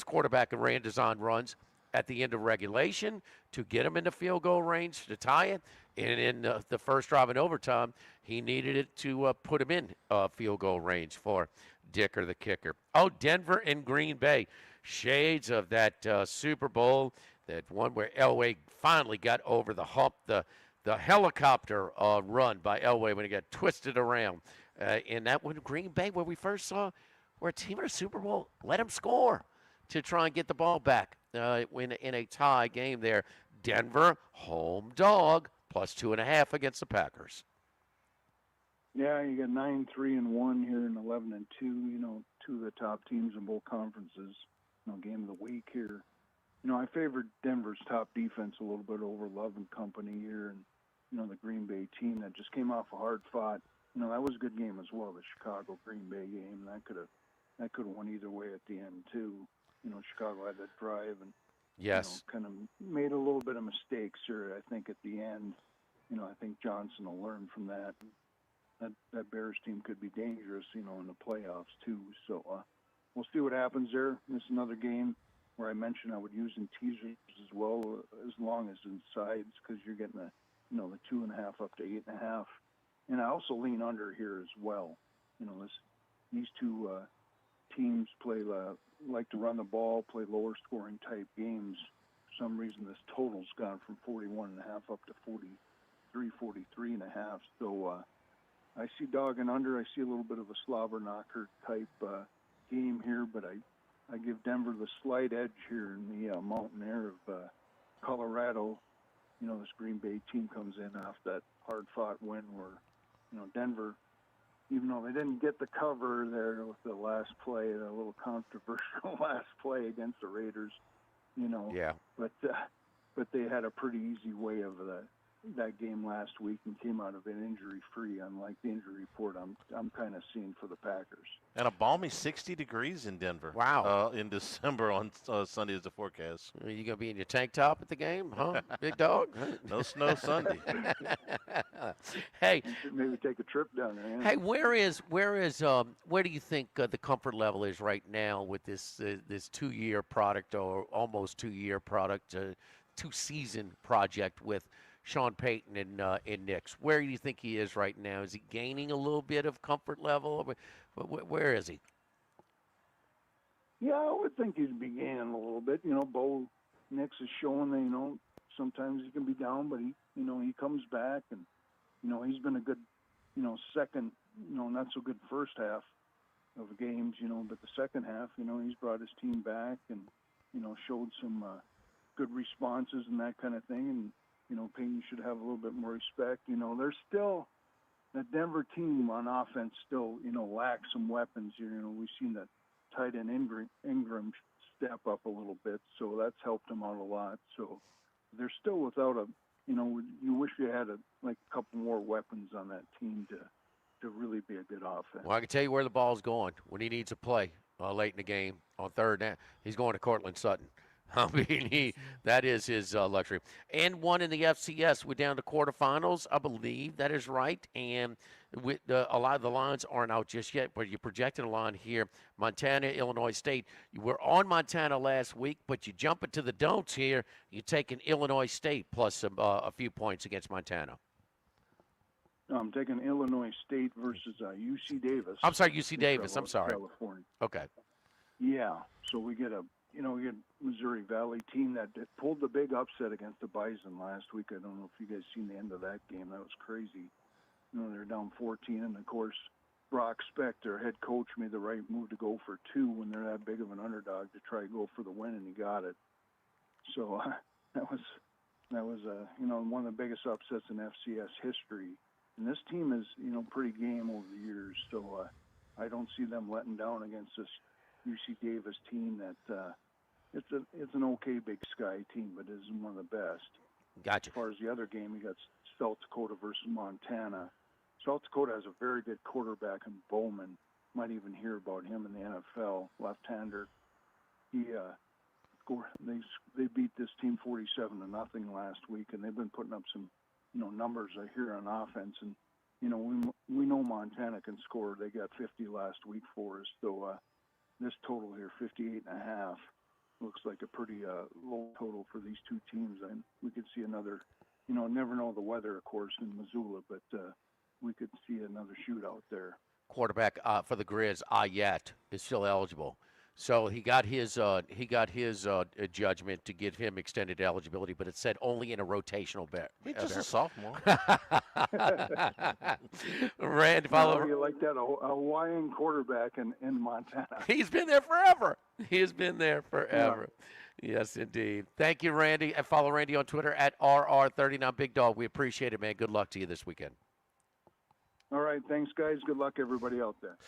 quarterback and ran design runs at the end of regulation to get him into field goal range to tie it. And in the first drive in overtime, he needed it to put him in field goal range for Dicker, the kicker. Oh, Denver and Green Bay. Shades of that Super Bowl, that one where Elway finally got over the hump, the helicopter run by Elway when he got twisted around. In that one, Green Bay, where we first saw where a team in a Super Bowl let him score to try and get the ball back in a tie game there. Denver, home dog, +2.5 against the Packers. Yeah, you got 9-3-1 here and 11-2. Two of the top teams in both conferences. Game of the week here. I favored Denver's top defense a little bit over Love and company here, and the Green Bay team that just came off a hard fought. That was a good game as well. The Chicago Green Bay game that could have won either way at the end too. Chicago had that drive and yes, kind of made a little bit of mistakes here. I think at the end, I think Johnson will learn from that. That Bears team could be dangerous, in the playoffs too. So we'll see what happens there. This is another game where I mentioned I would use in teasers as well, as long as in sides, because you're getting the 2.5 up to 8.5. And I also lean under here as well. These two teams like to run the ball, play lower scoring type games. For some reason, this total's gone from 41.5 up to 43.5. So I see dog and under. I see a little bit of a slobber knocker type game here, but I give Denver the slight edge here in the mountain air of Colorado. This Green Bay team comes in off that hard-fought win where, Denver, even though they didn't get the cover there with the last play, a little controversial last play against the Raiders, Yeah. But they had a pretty easy way of that game last week and came out of it injury-free, unlike the injury report I'm kind of seeing for the Packers. And a balmy 60 degrees in Denver. Wow. In December on Sunday is the forecast. Are you going to be in your tank top at the game, huh, big dog? No snow Sunday. Hey, maybe take a trip down there. Yeah? Hey, where do you think the comfort level is right now with this 2-year product or almost 2-year product, 2-season project with Sean Payton and Knicks? Where do you think he is right now? Is he gaining a little bit of comfort level? Where is he? Yeah, I would think he'd be gaining a little bit. Bo Nix is showing that, sometimes he can be down, but he comes back and, he's been a good, second, not so good first half of games, but the second half, he's brought his team back and, showed some good responses and that kind of thing. And, Payton should have a little bit more respect. There's still the Denver team on offense still, lacks some weapons here. We've seen that tight end Ingram step up a little bit, so that's helped them out a lot. So they're still without you wish you had a couple more weapons on that team to really be a good offense. Well, I can tell you where the ball's going when he needs a play late in the game on third down. He's going to Cortland Sutton. I mean, that is his luxury. And one in the FCS. We're down to quarterfinals, I believe. That is right. And with a lot of the lines aren't out just yet, but you're projecting a line here. Montana, Illinois State. You were on Montana last week, but you jump into the don'ts here. You're taking Illinois State plus a few points against Montana. I'm taking Illinois State versus UC Davis. I'm sorry, UC Davis. I'm sorry. California. Okay. Yeah. So we get we get Missouri Valley team that pulled the big upset against the Bison last week. I don't know if you guys seen the end of that game. That was crazy. They're down 14, and of course, Brock Speck, their head coach, made the right move to go for 2 when they're that big of an underdog to try to go for the win, and he got it. So that was one of the biggest upsets in FCS history. And this team is pretty game over the years. So I don't see them letting down against this UC Davis team that it's an okay Big Sky team, but isn't one of the best. Gotcha. As far as the other game, you got South Dakota versus Montana. South Dakota has a very good quarterback in Bowman. Might even hear about him in the NFL, left-hander. He scored. They beat this team 47-0 last week, and they've been putting up some, numbers I hear on offense. And we know Montana can score. They got 50 last week for us. So this total here, 58.5, looks like a pretty low total for these two teams. And we could see another. Never know the weather, of course, in Missoula, but we could see another shootout there. Quarterback for the Grizz, Ayat, is still eligible. So he got his judgment to give him extended eligibility, but it said only in a rotational bet. He's just a sophomore. Rand, follow. You like that, a Hawaiian quarterback in Montana. He's been there forever. He has been there forever. Yeah. Yes, indeed. Thank you, Randy. And follow Randy on Twitter at RR39 Big Dog. We appreciate it, man. Good luck to you this weekend. All right. Thanks, guys. Good luck, everybody out there.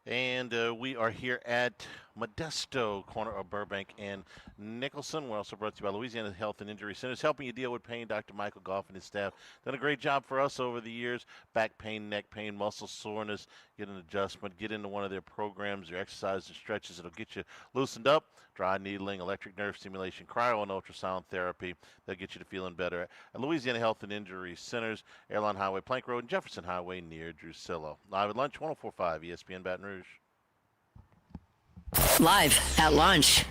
And we are here at Modesto, corner of Burbank and Nicholson. We're also brought to you by Louisiana Health and Injury Centers, helping you deal with pain. Dr. Michael Goff and his staff done a great job for us over the years. Back pain, neck pain, muscle soreness, get an adjustment, get into one of their programs, their exercises and stretches. It'll get you loosened up. Dry needling, electric nerve stimulation, cryo and ultrasound therapy. They'll get you to feeling better. At Louisiana Health and Injury Centers, Airline Highway, Plank Road, and Jefferson Highway near Drusilla. Live at lunch, 104.5 ESPN Baton Rouge. Live at lunch.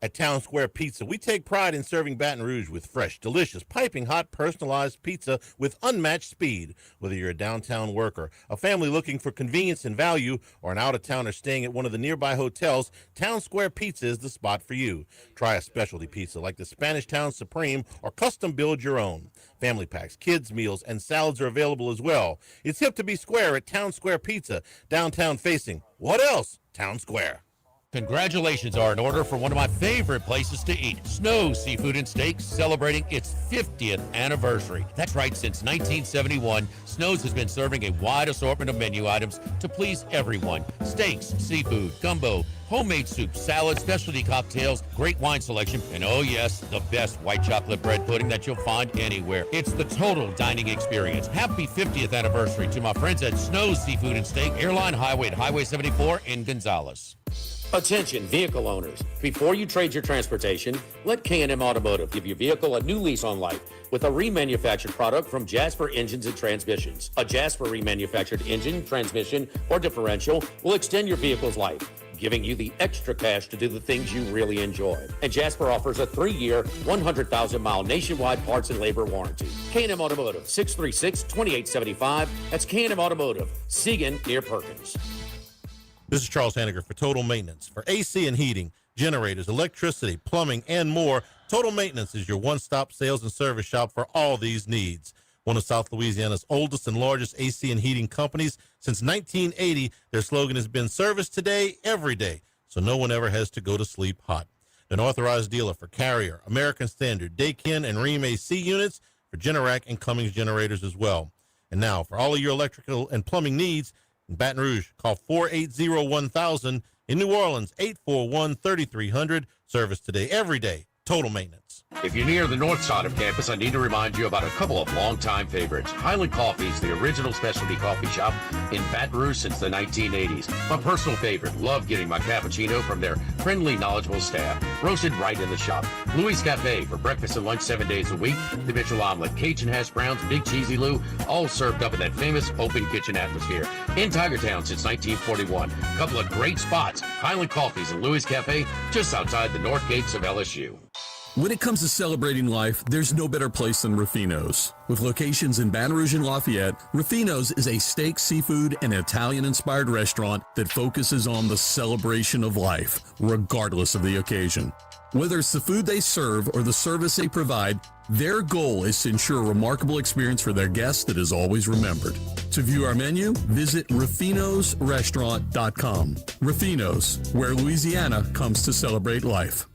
At Town Square Pizza, we take pride in serving Baton Rouge with fresh, delicious, piping hot, personalized pizza with unmatched speed. Whether you're a downtown worker, a family looking for convenience and value, or an out-of-towner staying at one of the nearby hotels, Town Square Pizza is the spot for you. Try a specialty pizza like the Spanish Town Supreme or custom build your own. Family packs, kids' meals, and salads are available as well. It's hip to be square at Town Square Pizza, downtown facing. What else? Town Square. Congratulations are in order for one of my favorite places to eat, Snow Seafood and Steaks, celebrating its 50th anniversary. That's right, since 1971, Snow's has been serving a wide assortment of menu items to please everyone. Steaks, seafood, gumbo, homemade soup, salad, specialty cocktails, great wine selection, and oh yes, the best white chocolate bread pudding that you'll find anywhere. It's the total dining experience. Happy 50th anniversary to my friends at Snow Seafood and Steak, Airline Highway at Highway 74 in Gonzales. Attention vehicle owners. Before you trade your transportation, let K&M Automotive give your vehicle a new lease on life with a remanufactured product from Jasper Engines and Transmissions. A Jasper remanufactured engine, transmission, or differential will extend your vehicle's life, giving you the extra cash to do the things you really enjoy. And Jasper offers a 3-year, 100,000-mile nationwide parts and labor warranty. K&M Automotive, 636-2875. That's K&M Automotive, Segan near Perkins. This is Charles Hanniger for Total Maintenance. For AC and heating, generators, electricity, plumbing, and more, Total Maintenance is your one-stop sales and service shop for all these needs. One of South Louisiana's oldest and largest AC and heating companies. Since 1980, their slogan has been service today, every day, so no one ever has to go to sleep hot. An authorized dealer for Carrier, American Standard, Daikin, and Rheem AC units, for Generac and Cummins generators as well. And now, for all of your electrical and plumbing needs, in Baton Rouge, call 480-1000. In New Orleans, 841-3300. Service today, every day. Total Maintenance. If you're near the north side of campus, I need to remind you about a couple of longtime favorites. Highland Coffee is the original specialty coffee shop in Baton Rouge since the 1980s. My personal favorite. Love getting my cappuccino from their friendly, knowledgeable staff. Roasted right in the shop. Louis Cafe for breakfast and lunch 7 days a week. The Mitchell Omelet, Cajun hash browns, Big Cheesy Lou, all served up in that famous open kitchen atmosphere. In Tigertown since 1941. A couple of great spots. Highland Coffees and Louis Cafe just outside the north gates of LSU. When it comes to celebrating life, there's no better place than Ruffino's. With locations in Baton Rouge and Lafayette, Ruffino's is a steak, seafood, and Italian-inspired restaurant that focuses on the celebration of life, regardless of the occasion. Whether it's the food they serve or the service they provide, their goal is to ensure a remarkable experience for their guests that is always remembered. To view our menu, visit ruffinosrestaurant.com. Ruffino's, where Louisiana comes to celebrate life.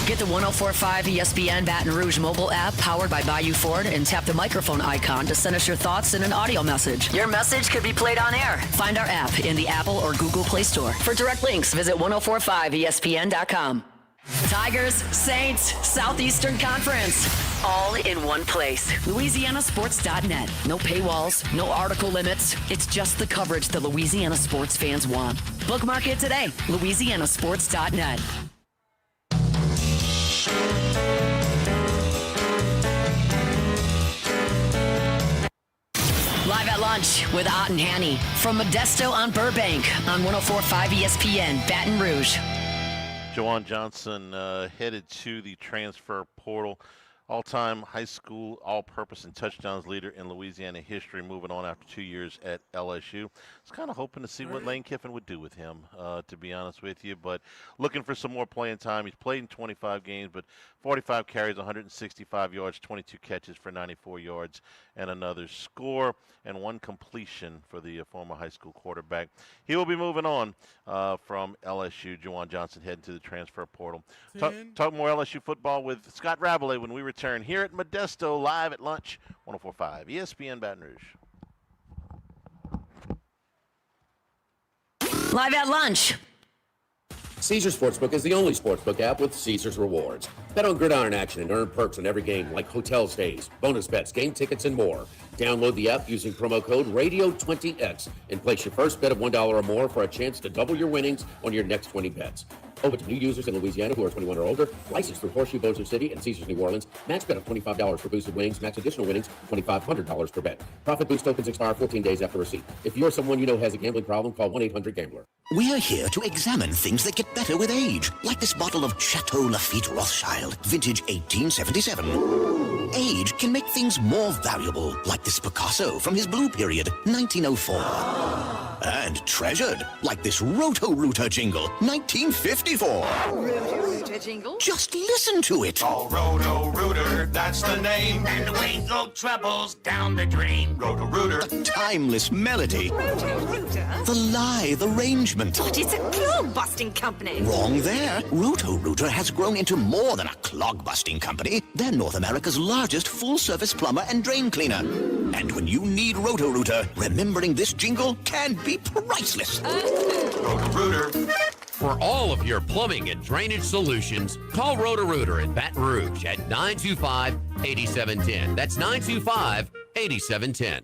Get the 104.5 ESPN Baton Rouge mobile app powered by Bayou Ford and tap the microphone icon to send us your thoughts in an audio message. Your message could be played on air. Find our app in the Apple or Google Play Store. For direct links, visit 1045ESPN.com. Tigers, Saints, Southeastern Conference. All in one place. LouisianaSports.net. No paywalls, no article limits. It's just the coverage the Louisiana sports fans want. Bookmark it today. LouisianaSports.net. Live at lunch with Ott and Hanny from Modesto on Burbank on 104.5 ESPN, Baton Rouge. Juwan Johnson headed to the transfer portal. All-time high school all-purpose and touchdowns leader in Louisiana history, moving on after 2 years at LSU. I was kind of hoping to see what Lane Kiffin would do with him, to be honest with you, but looking for some more playing time. He's played in 25 games, but 45 carries, 165 yards, 22 catches for 94 yards, and another score, and 1 completion for the former high school quarterback. He will be moving on from LSU. Juwan Johnson heading to the transfer portal. Talk more LSU football with Scott Rabalais when we return here at Modesto, live at lunch, 104.5 ESPN Baton Rouge. Live at lunch. Caesars Sportsbook is the only sportsbook app with Caesars rewards. Bet on gridiron action and earn perks in every game like hotel stays, bonus bets, game tickets, and more. Download the app using promo code RADIO20X and place your first bet of $1 or more for a chance to double your winnings on your next 20 bets. Open to new users in Louisiana who are 21 or older. Licensed through Horseshoe Bossier City and Caesars New Orleans. Max bet of $25 for boosted winnings. Max additional winnings, $2,500 per bet. Profit boost tokens expire 14 days after receipt. If you're someone you know has a gambling problem, call 1-800-GAMBLER. We're here to examine things that get better with age, like this bottle of Chateau Lafite Rothschild, vintage 1877. Age can make things more valuable, like this Picasso from his Blue Period, 1904. And treasured, like this Roto-Rooter jingle, 1954. Roto-Rooter jingle? Just listen to it. Oh, Roto-Rooter, that's the name. And away go troubles down the drain. Roto-Rooter. The timeless melody. Roto-Rooter? The lithe arrangement. But it's a clog-busting company. Wrong there. Roto-Rooter has grown into more than a clog-busting company. They're North America's largest full-service plumber and drain cleaner. And when you need Roto-Rooter, remembering this jingle can be priceless. Roto-Rooter. For all of your plumbing and drainage solutions, call Roto-Rooter in Baton Rouge at 925-8710. That's 925-8710.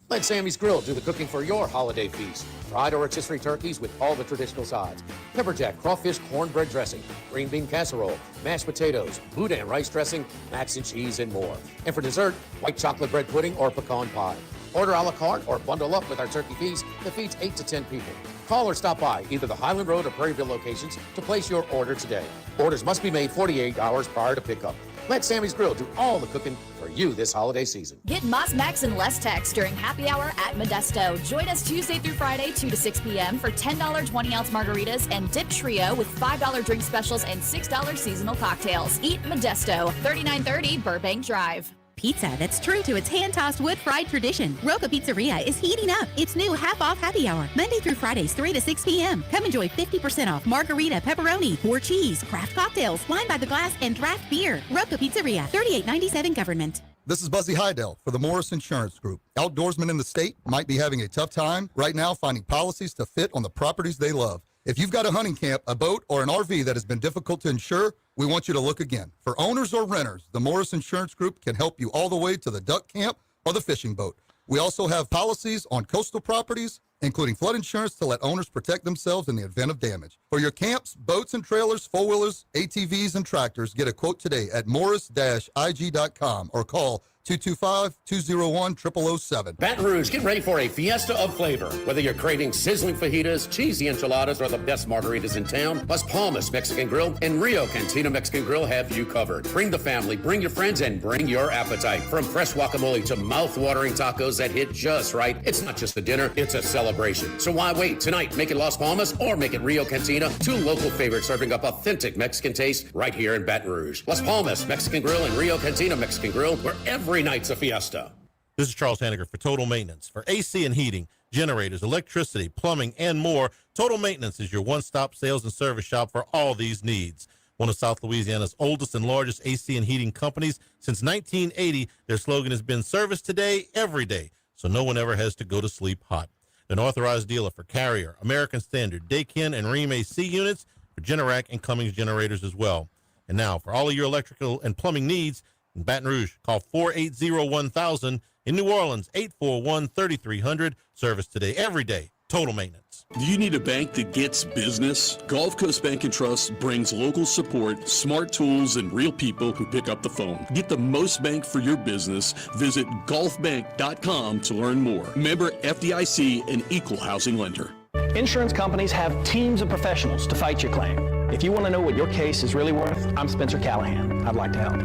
Let Sammy's Grill do the cooking for your holiday feast. Fried or rotisserie turkeys with all the traditional sides. Pepperjack, crawfish, cornbread dressing, green bean casserole, mashed potatoes, boudin rice dressing, mac and cheese, and more. And for dessert, white chocolate bread pudding or pecan pie. Order a la carte or bundle up with our turkey feast that feeds 8 to 10 people. Call or stop by either the Highland Road or Prairieville locations to place your order today. Orders must be made 48 hours prior to pickup. Let Sammy's Grill do all the cooking for you this holiday season. Get Moss Max and less tax during happy hour at Modesto. Join us Tuesday through Friday, 2 to 6 p.m. for $10 20-ounce margaritas and dip trio with $5 drink specials and $6 seasonal cocktails. Eat Modesto, 3930 Burbank Drive. Pizza that's true to its hand-tossed wood-fried tradition. Roca Pizzeria is heating up its new half-off happy hour, Monday through Fridays, 3 to 6 p.m. Come enjoy 50% off margarita, pepperoni, pour cheese, craft cocktails, wine by the glass, and draft beer. Roca Pizzeria, 3897 Government. This is Buzzy Hydell for the Morris Insurance Group. Outdoorsmen in the state might be having a tough time right now finding policies to fit on the properties they love. If you've got a hunting camp, a boat, or an RV that has been difficult to insure, we want you to look again. For owners or renters, the Morris Insurance Group can help you all the way to the duck camp or the fishing boat. We also have policies on coastal properties, including flood insurance to let owners protect themselves in the event of damage. For your camps, boats and trailers, four-wheelers, ATVs, and tractors, get a quote today at morris-ig.com or call 225-201-0007. Baton Rouge, get ready for a fiesta of flavor. Whether you're craving sizzling fajitas, cheesy enchiladas, or the best margaritas in town, Las Palmas Mexican Grill and Rio Cantina Mexican Grill have you covered. Bring the family, bring your friends, and bring your appetite. From fresh guacamole to mouth-watering tacos that hit just right, it's not just a dinner, it's a celebration. So why wait? Tonight, make it Las Palmas or make it Rio Cantina, 2 local favorites serving up authentic Mexican taste right here in Baton Rouge. Las Palmas Mexican Grill and Rio Cantina Mexican Grill, where every night's a fiesta. This is Charles Hanniger for Total Maintenance. For AC and heating, generators, electricity, plumbing, and more, Total Maintenance is your one-stop sales and service shop for all these needs. One of South Louisiana's oldest and largest AC and heating companies. Since 1980, their slogan has been service today, every day, so no one ever has to go to sleep hot. An authorized dealer for Carrier, American Standard, Daikin, and Rheem AC units, for Generac and Cummings generators as well. And now, for all of your electrical and plumbing needs, In Baton Rouge, call 480-1000. In New Orleans, 841-3300. Service today, every day. Total maintenance. Do you need a bank that gets business? Gulf Coast Bank and Trust brings local support, smart tools, and real people who pick up the phone. Get the most bank for your business. Visit gulfbank.com to learn more. Member FDIC, an equal housing lender. Insurance companies have teams of professionals to fight your claim. If you want to know what your case is really worth, I'm Spencer Callahan. I'd like to help.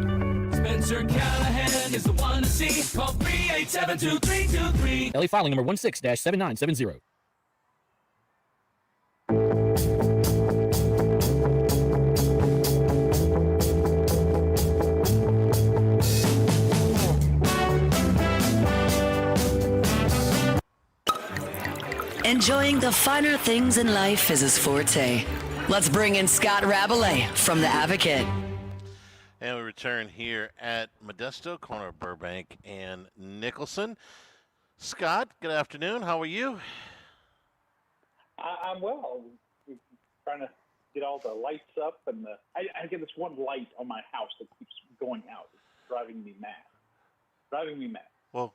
Spencer Callahan is the one to see. Call 387-2323. LA filing number 16-7970. Enjoying the finer things in life is his forte. Let's bring in Scott Rabalais from The Advocate. And we return here at Modesto, corner of Burbank and Nicholson. Scott, good afternoon. How are you? I'm well. We're trying to get all the lights up, and I get this one light on my house that keeps going out. It's driving me mad. Well,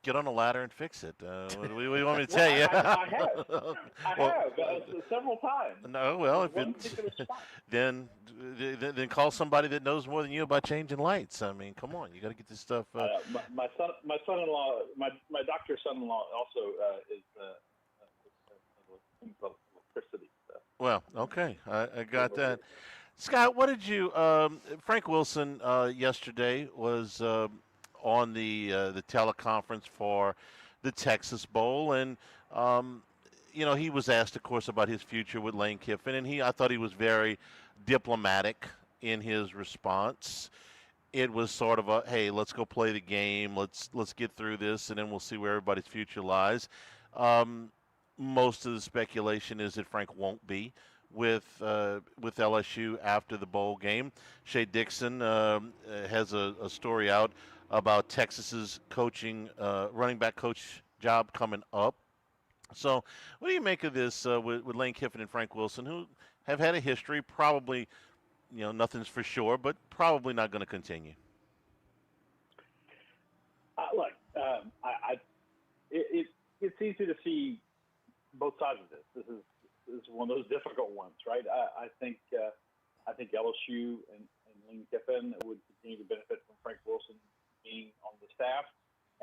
get on a ladder and fix it. What do you want me to tell you? I have several times. No, well, if then call somebody that knows more than you about changing lights. I mean, come on, you got to get this stuff. My son-in-law, my doctor's son-in-law also is electricity. So. Well, okay, I got that. Scott, what did you? Frank Wilson yesterday was on the teleconference for the Texas Bowl, and he was asked, of course, about his future with Lane Kiffin, and I thought he was very diplomatic in his response. It was sort of a, hey, let's go play the game, let's get through this, and then we'll see where everybody's future lies. Most of the speculation is that Frank won't be with LSU after the bowl game. Shea Dixon has a story out about Texas's coaching running back coach job coming up. So what do you make of this with Lane Kiffin and Frank Wilson, who have had a history, probably, nothing's for sure, but probably not going to continue? Look, it's easy to see both sides of this. This is one of those difficult ones, right? I think LSU and Lane Kiffin would continue to benefit from Frank Wilson being on the staff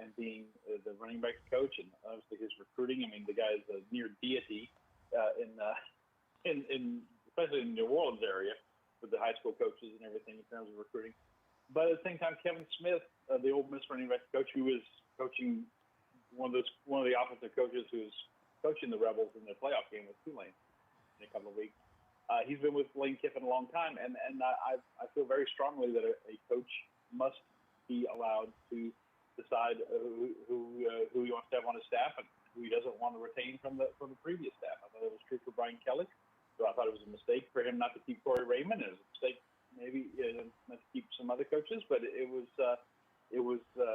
and being the running backs coach, and obviously his recruiting. I mean, the guy is a near deity in especially in the New Orleans area with the high school coaches and everything in terms of recruiting. But at the same time, Kevin Smith, the Ole Miss running backs coach, who is coaching one of the offensive coaches who is coaching the Rebels in their playoff game with Tulane in a couple of weeks. He's been with Lane Kiffin a long time, and I feel very strongly that a coach must be allowed to decide who he wants to have on his staff and who he doesn't want to retain from the previous staff. I thought it was true for Brian Kelly. So I thought it was a mistake for him not to keep Corey Raymond. It was a mistake maybe not to keep some other coaches, but it was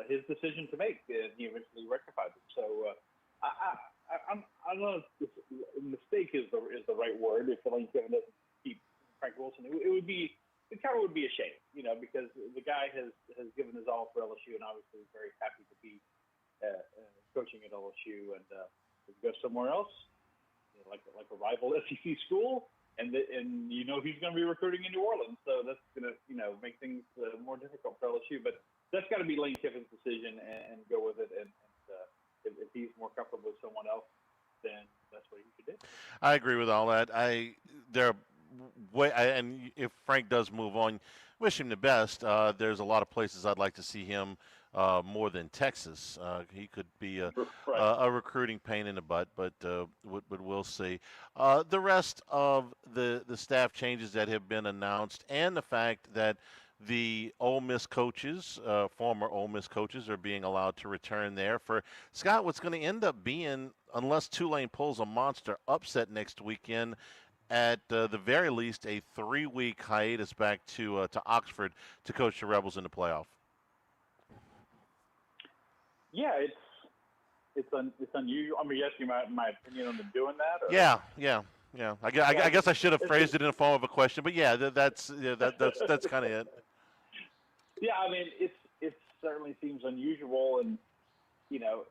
his decision to make, and he eventually rectified it. So I don't know if mistake is the right word. If Lane Kiffin doesn't keep Frank Wilson, it would be a shame, because the guy has given his all for LSU, and obviously is very happy to be coaching at LSU, and if he goes somewhere else, like a rival SEC school, and he's going to be recruiting in New Orleans, so that's going to make things more difficult for LSU. But that's got to be Lane Kiffin's decision, and go with it. And if he's more comfortable with someone else, then that's what he should do. I agree with all that. And if Frank does move on, wish him the best. There's a lot of places I'd like to see him more than Texas. He could be a recruiting pain in the butt, but we'll see. The rest of the staff changes that have been announced, and the fact that the Ole Miss coaches, former Ole Miss coaches, are being allowed to return there. For Scott, what's going to end up being, unless Tulane pulls a monster upset next weekend, at the very least, a 3-week hiatus back to Oxford to coach the Rebels in the playoff. Yeah, it's unusual. I mean, you asking my opinion on them doing that? Or? Yeah. I guess I should have phrased it in the form of a question, but that's kind of it. Yeah, I mean, it certainly seems unusual, and you know,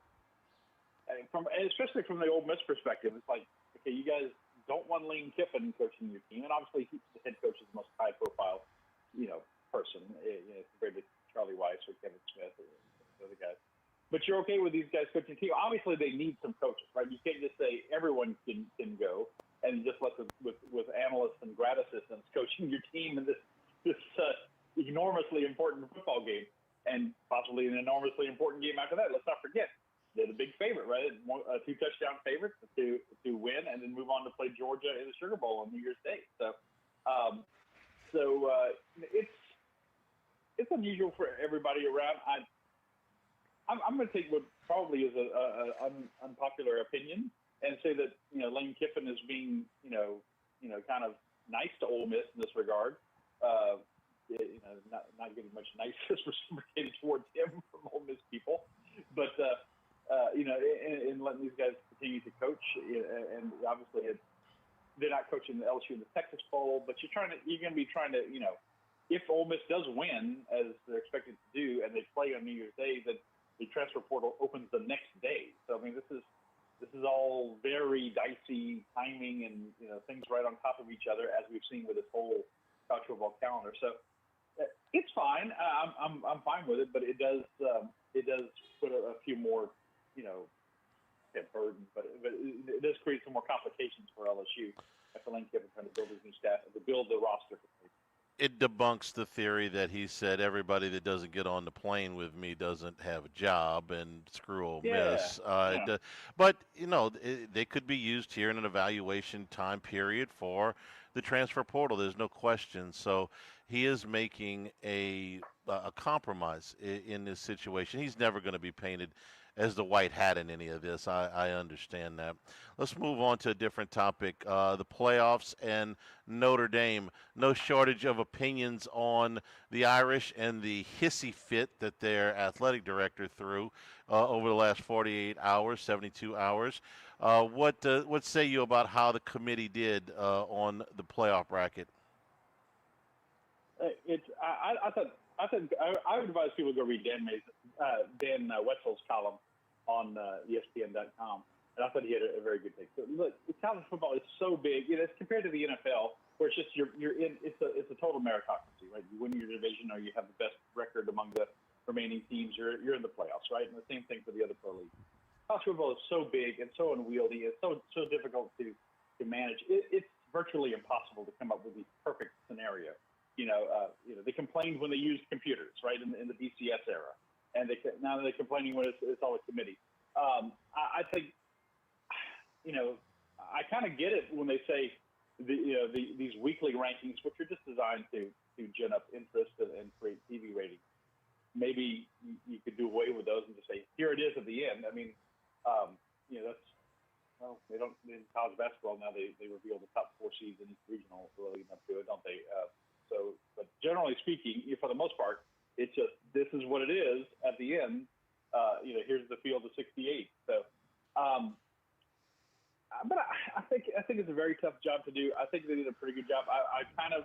especially from the Ole Miss perspective, it's like, okay, you guys don't want Lane Kiffin coaching your team, and obviously the head coach is the most high-profile, person, compared to Charlie Weiss or Kevin Smith or the other guys. But you're okay with these guys coaching the team. Obviously, they need some coaches, right? You can't just say everyone can go and just let with analysts and grad assistants coaching your team in this enormously important football game, and possibly an enormously important game after that. Let's not forget, they're the big favorite, right? 2 touchdown favorites to win, and then move on to play Georgia in the Sugar Bowl on New Year's Day. So it's unusual for everybody around. I'm going to take what probably is a unpopular opinion and say that Lane Kiffin is being kind of nice to Ole Miss in this regard. Not getting much niceness reciprocated towards him from Ole Miss people, but in letting these guys continue to coach, and obviously they're not coaching the LSU in the Texas Bowl, but you're going to be trying to if Ole Miss does win as they're expected to do, and they play on New Year's Day, then the transfer portal opens the next day. So I mean, this is all very dicey timing, and things right on top of each other, as we've seen with this whole college football calendar. So it's fine. I'm fine with it, but it does put a few more burden, but it does create some more complications for LSU after Lane Kiffin trying to build his new staff and to build the roster. It debunks the theory that he said everybody that doesn't get on the plane with me doesn't have a job, and screw Ole Miss. But they could be used here in an evaluation time period for the transfer portal. There's no question. So he is making a compromise in this situation. He's never going to be painted as the white hat in any of this. I understand that. Let's move on to a different topic, the playoffs and Notre Dame. No shortage of opinions on the Irish and the hissy fit that their athletic director threw over the last 48 hours, 72 hours. What say you about how the committee did on the playoff bracket? I would advise people to go read Dan Wetzel's column on ESPN.com, and I thought he had a very good take. So look, college football is so big. It's compared to the NFL, where it's just you're in. It's a total meritocracy, right? You win your division, or you have the best record among the remaining teams. You're in the playoffs, right? And the same thing for the other pro leagues. College football is so big and so unwieldy. It's so difficult to manage. It's virtually impossible to come up with the perfect scenario. They complained when they used computers, right, in the BCS era, and now they're complaining when it's all a committee. I think, I kind of get it when they say these weekly rankings, which are just designed to gin up interest and create TV ratings. Maybe you could do away with those and just say, here it is at the end. I mean, they don't in college basketball now. They reveal the top 4 seeds in each regional leading up to it, don't they? But generally speaking, for the most part, it's just this is what it is at the end. Here's the field of 68. So, but I think it's a very tough job to do. I think they did a pretty good job. I kind of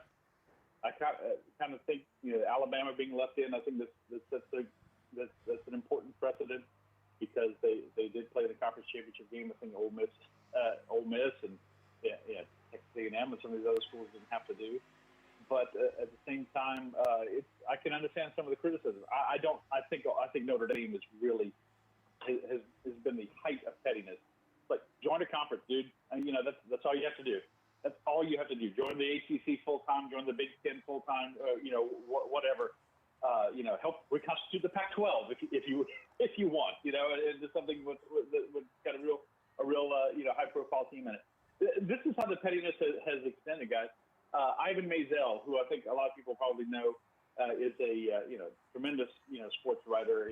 think Alabama being left in. I think that's an important precedent because they did play the conference championship game. I think Ole Miss, and Texas A&M and some of these other schools didn't have to do. But at the same time, I can understand some of the criticism. I think Notre Dame is really has been the height of pettiness. Like, join a conference, dude. And, that's all you have to do. That's all you have to do. Join the ACC full time. Join the Big Ten full time. Whatever. Help reconstitute the Pac-12 if you want. It's just something with got a real high profile team in it. This is how the pettiness has extended, guys. Ivan Maisel, who I think a lot of people probably know, is a tremendous sports writer,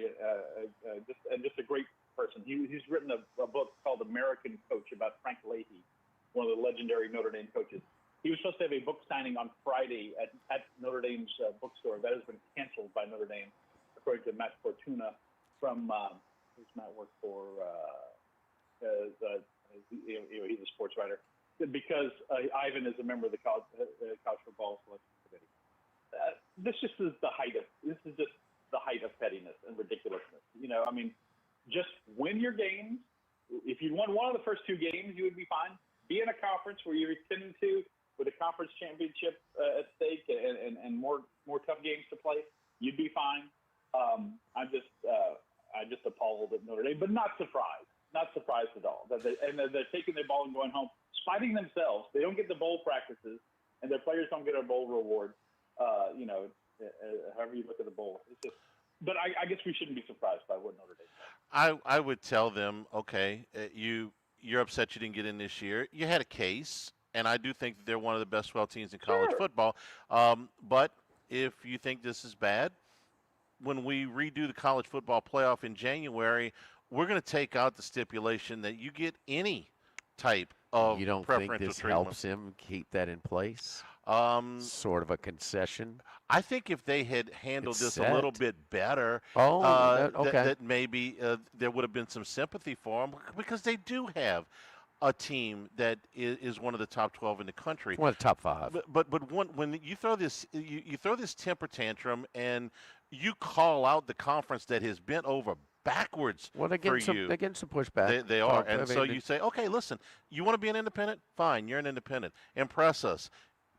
just a great person. He's written a book called American Coach about Frank Leahy, one of the legendary Notre Dame coaches. He was supposed to have a book signing on Friday at Notre Dame's bookstore. That has been canceled by Notre Dame, according to Matt Fortuna from who's Matt worked for. He's a sports writer. Because Ivan is a member of the college football selection committee. this just is the height of pettiness and ridiculousness. I mean, just win your games. If you won one of the first two games, you would be fine. Be in a conference where you're 10-2 with a conference championship at stake and more tough games to play, you'd be fine. I'm just appalled at Notre Dame, but not surprised. Not surprised at all. They're taking their ball and going home, spiting themselves. They don't get the bowl practices, and their players don't get a bowl reward. However you look at the bowl, it's just. But I guess we shouldn't be surprised by what Notre Dame does. I would tell them, okay, you're upset you didn't get in this year. You had a case, and I do think that they're one of the best 12 teams in college football. But if you think this is bad, when we redo the college football playoff in January, we're going to take out the stipulation that you get any type of You don't preferential think this treatment. helps him keep that in place? Sort of a concession. I think if they had handled It's this set. a little bit better, okay. that maybe there would have been some sympathy for them, because they do have a team that is one of the top 12 in the country. One of the top 5. But when you throw this you throw this temper tantrum and you call out the conference that has bent over backwards Well, they're for getting you. they're getting some pushback. They are, I and mean, so you say, okay, listen, you want to be an independent? Fine, you're an independent. Impress us.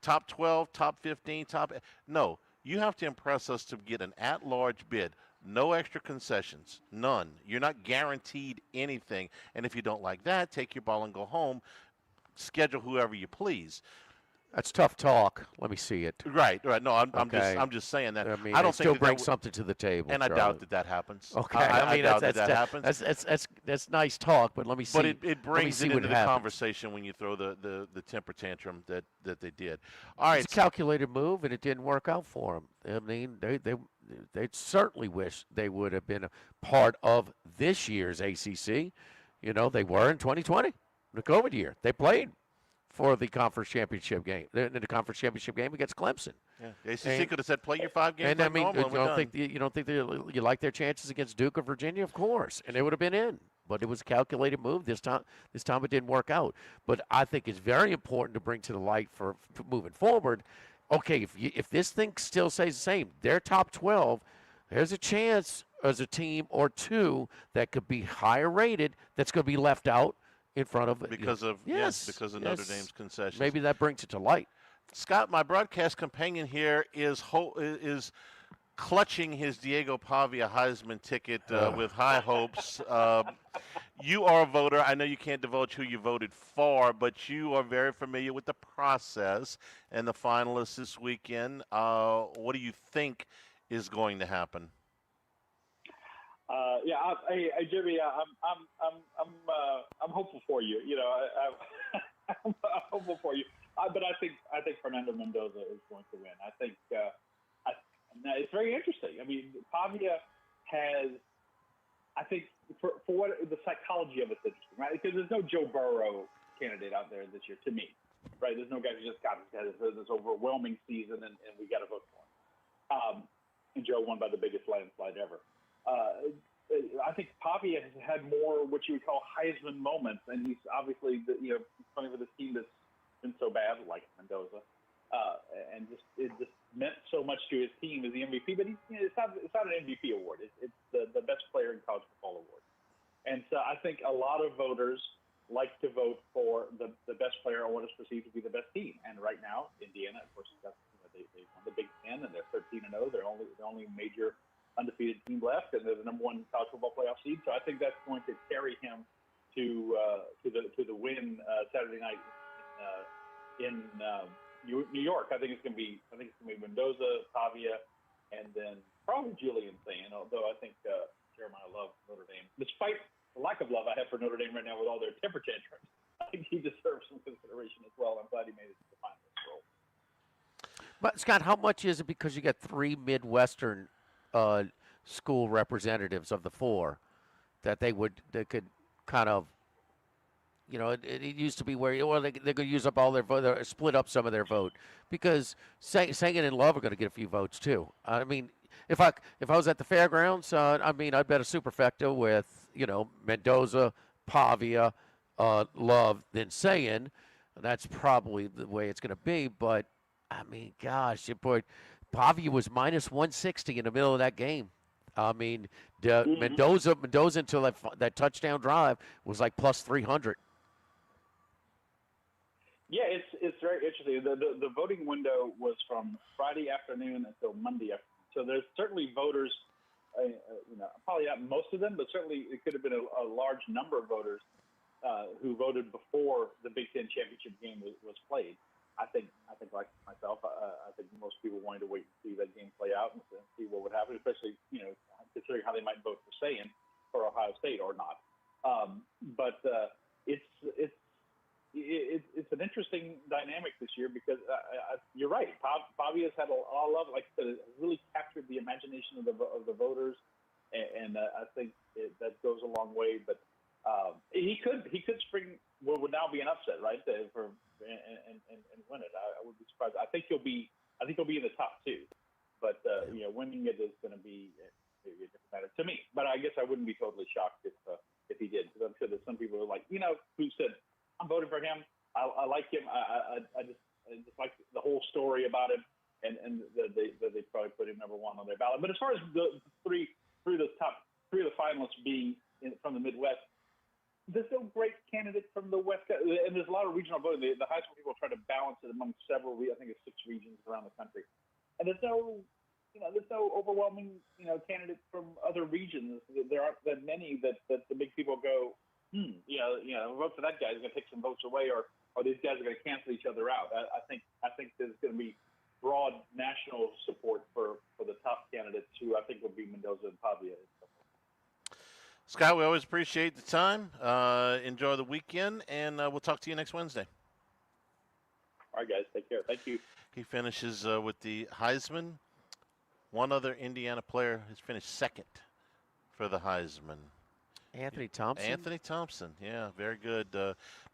Top 12, top 15, No, you have to impress us to get an at-large bid. No extra concessions, none. You're not guaranteed anything. And if you don't like that, take your ball and go home. Schedule whoever you please. That's tough talk. Let me see it. Right. No, I'm Okay. just saying that. I mean, I don't still think bring that something to the table, and I Charlie. doubt that happens. Okay, I mean doubt that's that happens. That's nice talk, but let me see. But it let me brings see it what into the happens. conversation when you throw the temper tantrum that they did. All right. It's a calculated move, and it didn't work out for them. I mean, they certainly wish they would have been a part of this year's ACC. They were in 2020, the COVID year. They played for the conference championship game, in the conference championship game against Clemson. Yeah. The ACC could have said, play your 5 games And like I mean, normal, and we're done. you don't think you like their chances against Duke or Virginia? Of course, and they would have been in. But it was a calculated move this time. This time it didn't work out. But I think it's very important to bring to the light for moving forward. Okay, if this thing still stays the same, they're top 12. There's a chance as a team or two that could be higher rated that's going to be left out in front of because of Notre Dame's concessions. Maybe that brings it to light. Scott, my broadcast companion here is clutching his Diego Pavia Heisman ticket with high hopes. You are a voter. I know you can't divulge who you voted for, but you are very familiar with the process and the finalists this weekend. What do you think is going to happen? Jimmy, I'm hopeful for you. I'm hopeful for you. But I think Fernando Mendoza is going to win. I think it's very interesting. I mean, Pavia has, I think, for what the psychology of it's interesting, right? Because there's no Joe Burrow candidate out there this year to me, right? There's no guy who just got this overwhelming season and we got to vote for him. And Joe won by the biggest landslide ever. I think Pavia has had more what you would call Heisman moments, and he's obviously playing with a team that's been so bad, like Mendoza, and it just meant so much to his team as the MVP. But it's not an MVP award; it's the best player in college football award. And so I think a lot of voters like to vote for the best player on what is perceived to be the best team. And right now, Indiana, of course, they won the Big Ten and they're 13-0. They're the only major undefeated team left, and they're the number 1 college football playoff seed. So I think that's going to carry him to the win Saturday night in New York. I think it's going to be Mendoza, Pavia, and then probably Julian Sayin. Although I think Jeremiah loves Notre Dame, despite the lack of love I have for Notre Dame right now with all their temper tantrums. I think he deserves some consideration as well. I'm glad he made it to the finals role. But Scott, how much is it because you got 3 Midwestern school representatives of the 4 that they could kind of, it used to be where they could use up all their vote, split up some of their vote, because Sagan and Love are going to get a few votes too. I mean, if I was at the fairgrounds, I'd bet a superfecta with Mendoza, Pavia, Love, then Sagan. That's probably the way it's going to be. But I mean, gosh, Pavia was minus 160 in the middle of that game. I mean, Mendoza until that touchdown drive was like plus 300. Yeah, it's very interesting. The voting window was from Friday afternoon until Monday afternoon. So there's certainly voters, probably not most of them, but certainly it could have been a large number of voters who voted before the Big Ten championship game was played. I think like myself, I think most people wanted to wait and see that game play out and see what would happen, especially considering how they might vote for Sayin for Ohio State or not. But it's an interesting dynamic this year because you're right. Pavia's had a lot of love. Like I said, it really captured the imagination of the voters, and I think that goes a long way. But he could spring what would now be an upset, right? And win it. I would be surprised. I think he'll be in the top two, but winning it is going to be maybe a different matter to me. But I guess I wouldn't be totally shocked if he did, because I'm sure that some people are like, who said I'm voting for him. I like him. I just like the whole story about him, and they probably put him number one on their ballot. But as far as the three of the finalists being from the Midwest, there's no great candidate from the West, and there's a lot of regional voting. The Heisman people try to balance it among several. I think it's 6 regions around the country, and there's no overwhelming candidate from other regions. There aren't that many that the big people go, vote for that guy is going to take some votes away, or these guys are going to cancel each other out. I think there's going to be broad national support for the top candidates, who I think will be Mendoza and Pavia. Scott, we always appreciate the time. Enjoy the weekend, and we'll talk to you next Wednesday. All right, guys. Take care. Thank you. He finishes with the Heisman. One other Indiana player has finished second for the Heisman. Anthony Thompson, yeah, very good.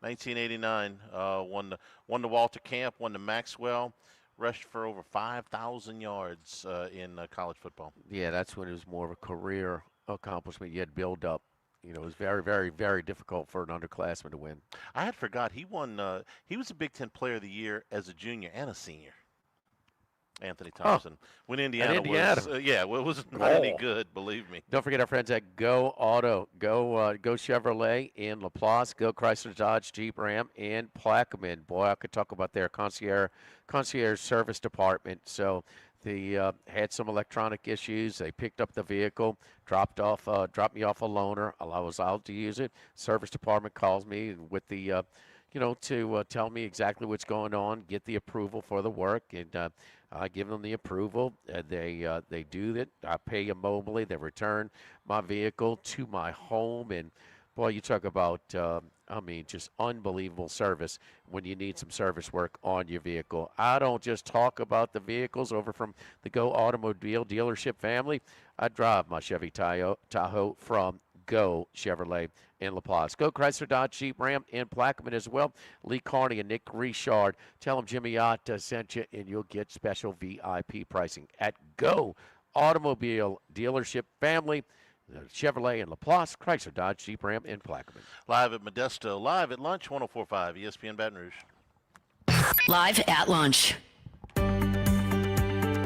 1989, won the Walter Camp, won the Maxwell, rushed for over 5,000 yards in college football. Yeah, that's when it was more of a career accomplishment. You had build up. It was very, very, very difficult for an underclassman to win. I had forgot he won. He was a Big Ten Player of the Year as a junior and a senior. Anthony Thompson. When Indiana was, it wasn't any good, believe me. Don't forget our friends at Go Auto, Go Chevrolet in LaPlace, Go Chrysler Dodge Jeep Ram in Plaquemine. Boy, I could talk about their concierge service department. So they had some electronic issues. They picked up the vehicle, dropped me off a loaner. I was out to use it. Service department calls me with the to tell me exactly what's going on, get the approval for the work, and I give them the approval. They do it. I pay them mobilely. They return my vehicle to my home, and boy, you talk about just unbelievable service when you need some service work on your vehicle. I don't just talk about the vehicles over from the Go Automobile dealership family. I drive my Chevy Tahoe from Go Chevrolet in LaPlace. Go Chrysler Dodge Jeep Ram in Plaquemine as well. Lee Carney and Nick Richard. Tell them Jimmy Ott sent you, and you'll get special VIP pricing at Go Automobile Dealership Family. Chevrolet in LaPlace, Chrysler Dodge Jeep Ram in Plaquemine. Live at Modesto, live at lunch, 104.5 ESPN Baton Rouge. Live at lunch.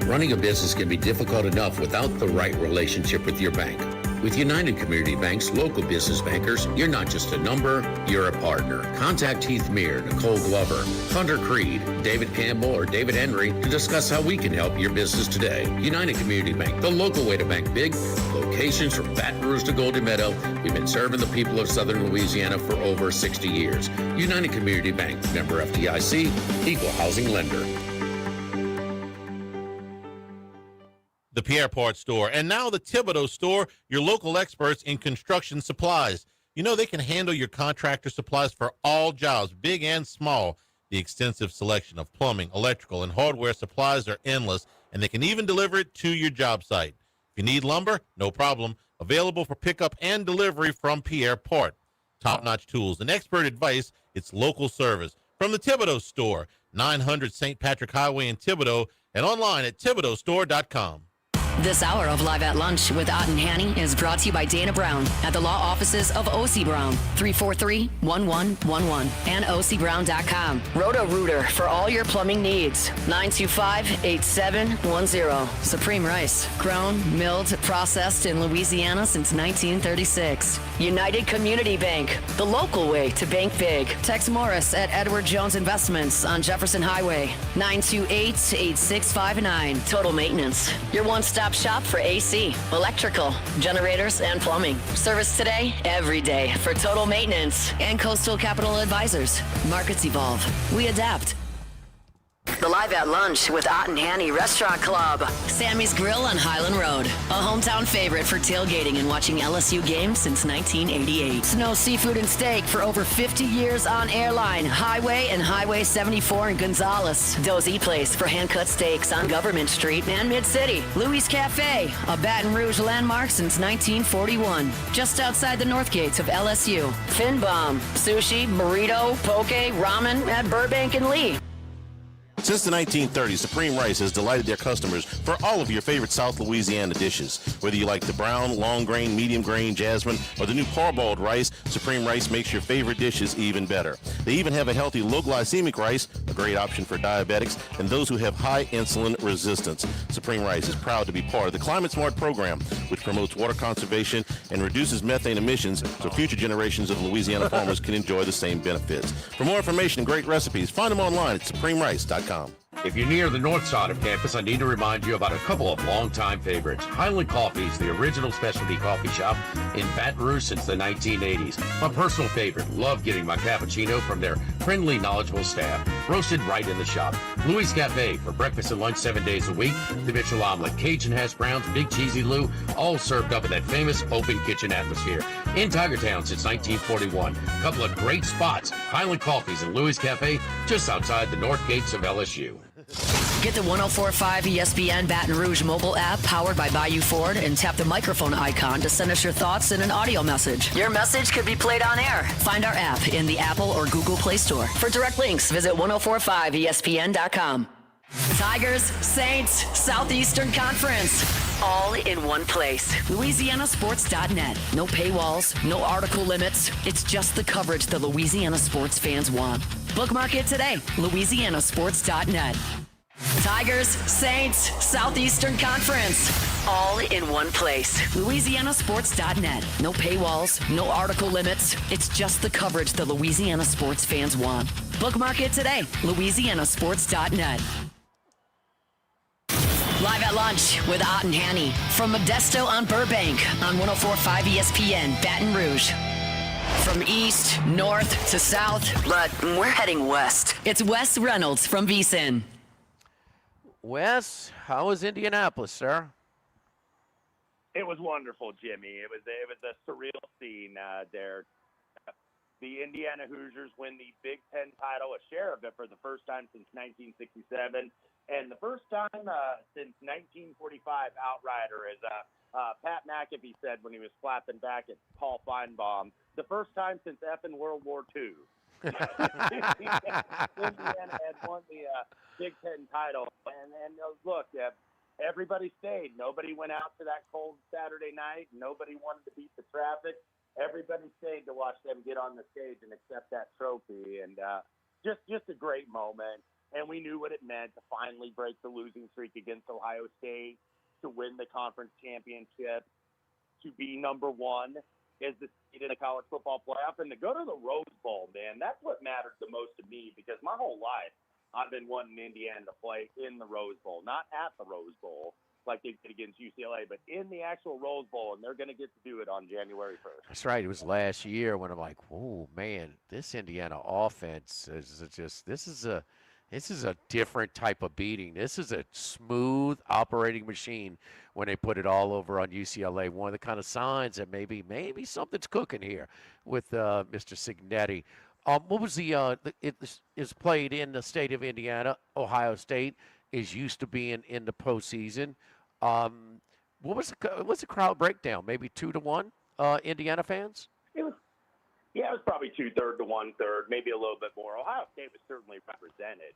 Running a business can be difficult enough without the right relationship with your bank. With United Community Bank's local business bankers, you're not just a number, you're a partner. Contact Heath Meir, Nicole Glover, Hunter Creed, David Campbell, or David Henry to discuss how we can help your business today. United Community Bank, the local way to bank big. Locations from Baton Rouge to Golden Meadow. We've been serving the people of Southern Louisiana for over 60 years. United Community Bank, member FDIC, equal housing lender. The Pierrepont Store, and now the Thibodeau Store, your local experts in construction supplies. They can handle your contractor supplies for all jobs, big and small. The extensive selection of plumbing, electrical, and hardware supplies are endless, and they can even deliver it to your job site. If you need lumber, no problem. Available for pickup and delivery from Pierrepont. Top-notch tools and expert advice, it's local service. From the Thibodeau Store, 900 St. Patrick Highway in Thibodaux, and online at thibodeaustore.com. This hour of Live at Lunch with Ott and Hanny is brought to you by Dana Brown at the law offices of O.C. Brown, 343-1111 and ocbrown.com. Roto-Rooter for all your plumbing needs, 925-8710. Supreme Rice, grown, milled, processed in Louisiana since 1936. United Community Bank, the local way to bank big. Tex Morris at Edward Jones Investments on Jefferson Highway, 928-8659. Total Maintenance, your one-stop shop for AC, electrical, generators, and plumbing. Service today, every day for Total Maintenance. And Coastal Capital Advisors. Markets evolve. We adapt. The Live at Lunch with Ott and Hanny Restaurant Club. Sammy's Grill on Highland Road. A hometown favorite for tailgating and watching LSU games since 1988. Snow Seafood and Steak for over 50 years on Airline, Highway, and Highway 74 in Gonzales. Dozy Place for hand-cut steaks on Government Street and Mid-City. Louis Cafe, a Baton Rouge landmark since 1941. Just outside the north gates of LSU. Fin Bomb, sushi, burrito, poke, ramen at Burbank and Lee. Since the 1930s, Supreme Rice has delighted their customers for all of your favorite South Louisiana dishes. Whether you like the brown, long grain, medium grain, jasmine, or the new parboiled rice, Supreme Rice makes your favorite dishes even better. They even have a healthy low glycemic rice, a great option for diabetics and those who have high insulin resistance. Supreme Rice is proud to be part of the Climate Smart program, which promotes water conservation and reduces methane emissions so future generations of Louisiana farmers can enjoy the same benefits. For more information and great recipes, find them online at supremerice.com. If you're near the north side of campus, I need to remind you about a couple of longtime favorites. Highland Coffee's the original specialty coffee shop in Baton Rouge since the 1980s. My personal favorite. Love getting my cappuccino from their friendly, knowledgeable staff. Roasted right in the shop. Louis Cafe for breakfast and lunch 7 days a week. The Mitchell omelet, Cajun hash browns, Big Cheesy Lou, all served up in that famous open kitchen atmosphere. In Tigertown since 1941. A couple of great spots. Highland Coffee's and Louis Cafe just outside the north gates of LSU. Get the 104.5 ESPN Baton Rouge mobile app powered by Bayou Ford and tap the microphone icon to send us your thoughts in an audio message. Your message could be played on air. Find our app in the Apple or Google Play Store. For direct links, visit 1045ESPN.com. Tigers, Saints, Southeastern Conference. All in one place. LouisianaSports.net. No paywalls, no article limits. It's just the coverage the Louisiana sports fans want. Bookmark it today. LouisianaSports.net. Tigers, Saints, Southeastern Conference. All in one place. LouisianaSports.net. No paywalls, no article limits. It's just the coverage the Louisiana sports fans want. Bookmark it today. LouisianaSports.net. Live at Lunch with Ott and Hanny from Modesto on Burbank on 104.5 ESPN Baton Rouge. From east, north to south, but we're heading west. It's Wes Reynolds from VSiN. Wes, how was Indianapolis, sir? It was wonderful, Jimmy. It was a surreal scene there. The Indiana Hoosiers win the Big Ten title, a share of it for the first time since 1967, and the first time since 1945 outrighter, as Pat McAfee said when he was flapping back at Paul Feinbaum, the first time since effing World War II. Indiana had won the Big Ten title, and look, everybody stayed. Nobody went out to that cold Saturday night. Nobody wanted to beat the traffic. Everybody stayed to watch them get on the stage and accept that trophy, and just a great moment. And we knew what it meant to finally break the losing streak against Ohio State, to win the conference championship, to be number one as the seed in the college football playoff, and to go to the Rose Bowl, man. That's what mattered the most to me, because my whole life I've been wanting Indiana to play in the Rose Bowl, not at the Rose Bowl like they did against UCLA, but in the actual Rose Bowl, and they're going to get to do it on January 1st. That's right. It was last year when I'm like, oh, man, this Indiana offense is just – this is a different type of beating. This is a smooth operating machine when they put it all over on UCLA. One of the kind of signs that maybe something's cooking here with Mr. Signetti. What was it is played in the state of Indiana. Ohio State is used to being in the postseason. What's the crowd breakdown? Maybe 2-1 Indiana fans? It was probably 2/3 to 1/3, maybe a little bit more. Ohio State was certainly represented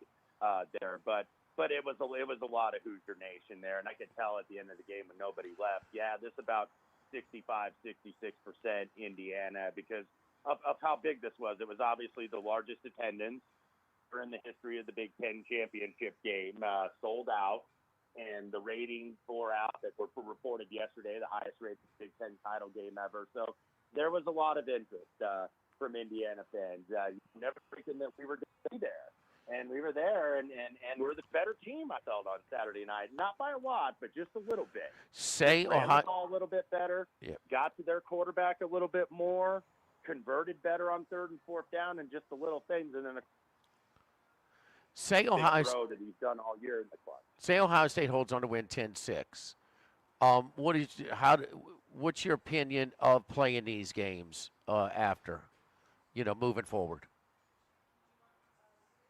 there, but but it was a lot of Hoosier Nation there, and I could tell at the end of the game when nobody left. Yeah, this about 65-66% Indiana because of how big this was. It was obviously the largest attendance in the history of the Big Ten championship game, sold out, and the ratings bore out that were reported yesterday, the highest rated Big Ten title game ever. So there was a lot of interest from Indiana fans. Never thinking that we were going to be there. And we were there, and we're the better team, I felt, on Saturday night. Not by a lot, but just a little bit. Say Ran Ohio the ball a little bit better, got to their quarterback a little bit more, converted better on 3rd and 4th down, and just the little things. And then Say Ohio throw that he's done all year in the club. Say Ohio State holds on to win 10-6. What's your opinion of playing these games after, moving forward?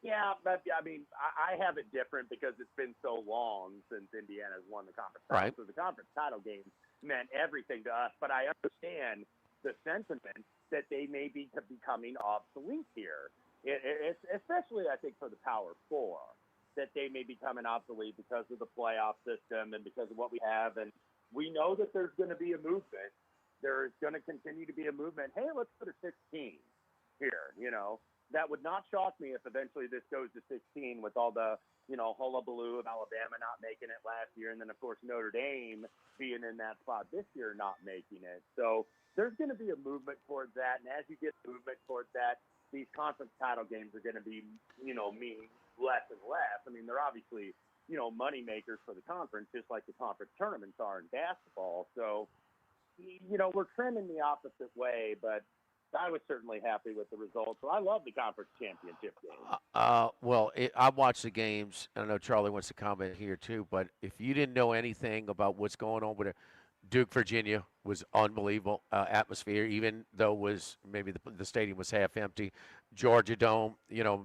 Yeah, but I mean, I have it different because it's been so long since Indiana's won the conference title. Right. So the conference title game meant everything to us. But I understand the sentiment that they may be becoming obsolete here. It's especially, I think, for the Power Four, that they may be becoming obsolete because of the playoff system and because of what we have. And we know that there's going to be a movement. There is going to continue to be a movement. Hey, let's put a 16 here, That would not shock me if eventually this goes to 16 with all the, hullabaloo of Alabama not making it last year. And then, of course, Notre Dame being in that spot this year, not making it. So there's going to be a movement towards that. And as you get movement towards that, these conference title games are going to be, mean less and less. I mean, they're obviously, money makers for the conference, just like the conference tournaments are in basketball. So, we're trending the opposite way, but I was certainly happy with the results. So I love the conference championship game. I watched the games. I know Charlie wants to comment here too, but if you didn't know anything about what's going on with it, Duke, Virginia was unbelievable atmosphere, even though maybe the stadium was half empty. Georgia Dome,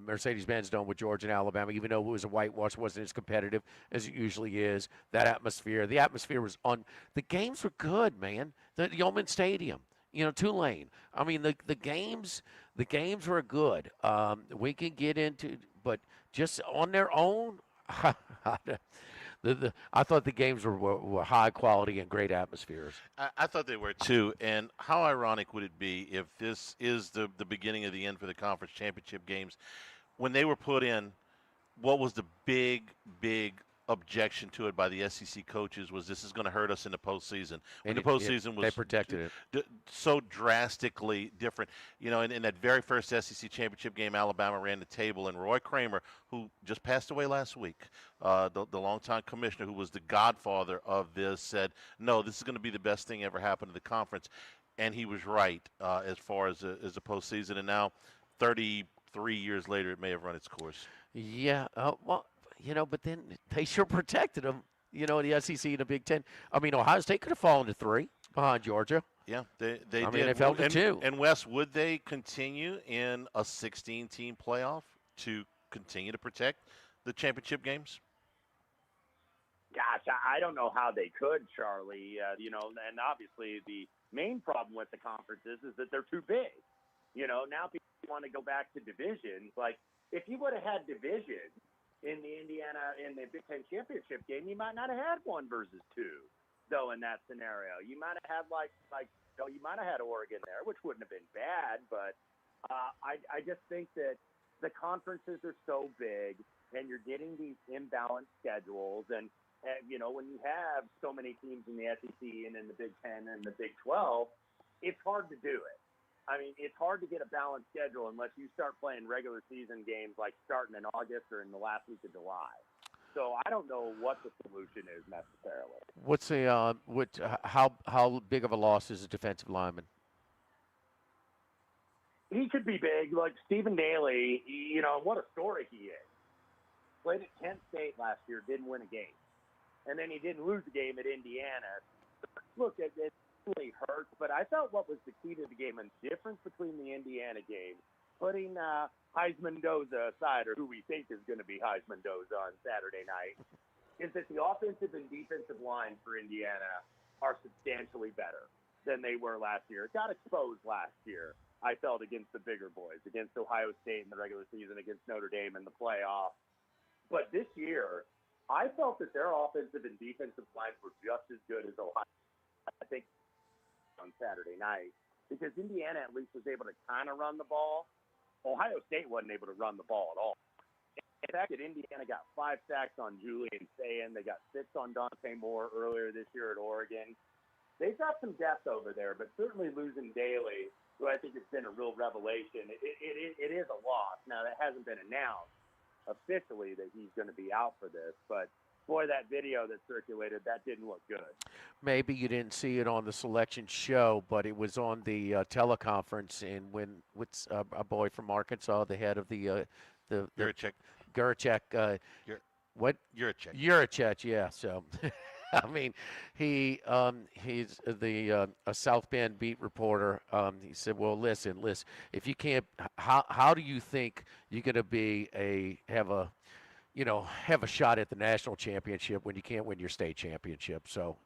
Mercedes-Benz Dome with Georgia and Alabama, even though it was a whitewash, wasn't as competitive as it usually is. The atmosphere was on. The games were good, man. The Yeoman Stadium, Tulane. I mean, the games were good. We can get into, but just on their own. I thought the games were high quality and great atmospheres. I thought they were too. And how ironic would it be if this is the beginning of the end for the conference championship games? When they were put in, what was the big objection to it by the SEC coaches was this is going to hurt us in the postseason. When the postseason was they protected it so drastically different. In that very first SEC championship game, Alabama ran the table, and Roy Kramer, who just passed away last week, the longtime commissioner who was the godfather of this, said, no, this is going to be the best thing ever happened to the conference. And he was right as far as the postseason. And now, 33 years later, it may have run its course. Yeah, but then they sure protected them, in the SEC and the Big Ten. I mean, Ohio State could have fallen to 3 behind Georgia. Yeah, they did. I mean, they fell to 2. And, Wes, would they continue in a 16-team playoff to continue to protect the championship games? Gosh, I don't know how they could, Charlie. And obviously the main problem with the conferences is that they're too big. Now people want to go back to divisions. Like, if you would have had divisions in the Big Ten championship game, you might not have had 1 versus 2, though, in that scenario. You might have had you might have had Oregon there, which wouldn't have been bad, but I just think that the conferences are so big, and you're getting these imbalanced schedules, and when you have so many teams in the SEC and in the Big Ten and the Big 12, it's hard to do it. I mean, it's hard to get a balanced schedule unless you start playing regular season games like starting in August or in the last week of July. So I don't know what the solution is necessarily. How big of a loss is a defensive lineman? He could be big, like Stephen Daly. What a story he is. Played at Kent State last year, didn't win a game, and then he didn't lose a game at Indiana. Look, it really hurts, but I thought what was the key to the game and the difference between the Indiana game, putting Heisman Doza aside, or who we think is going to be Heisman Doza on Saturday night, is that the offensive and defensive lines for Indiana are substantially better than they were last year. It got exposed last year, I felt, against the bigger boys, against Ohio State in the regular season, against Notre Dame in the playoffs. But this year, I felt that their offensive and defensive lines were just as good as Ohio. I think on Saturday night, because Indiana at least was able to kind of run the ball. Ohio State wasn't able to run the ball at all. In fact, Indiana got 5 sacks on Julian Sayin. They got 6 on Dante Moore earlier this year at Oregon. They've got some depth over there, but certainly losing Daly, who I think has been a real revelation, it is a loss. Now, that hasn't been announced officially that he's going to be out for this, but boy, that video that circulated, that didn't look good. Maybe you didn't see it on the selection show, but it was on the teleconference, and when what's a boy from Arkansas, the head of the Gurchek, what? Yurichek, yeah. So, I mean, he's the a South Bend beat reporter. He said, "Well, listen. If you can't, how do you think you're going to have a shot at the national championship when you can't win your state championship?" So,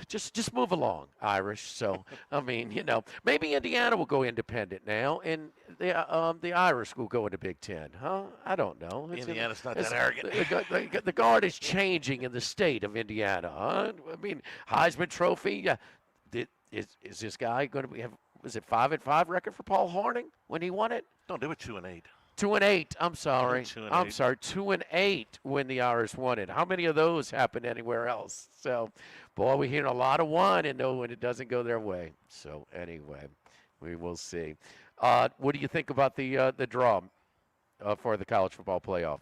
just move along, Irish. So, I mean, maybe Indiana will go independent now, and the Irish will go into Big Ten, huh? I don't know. Indiana's not that arrogant. The guard is changing in the state of Indiana, huh? I mean, Heisman Trophy. Is this guy going to have? Was it 5-5 record for Paul Hornung when he won it? No, they were 2-8. 2-8. I'm sorry. 2-8. I'm sorry. 2-8 when the Irish won it. How many of those happen anywhere else? So, boy, we're hearing a lot of one and know when it doesn't go their way. So, anyway, we will see. What do you think about the draw for the college football playoff?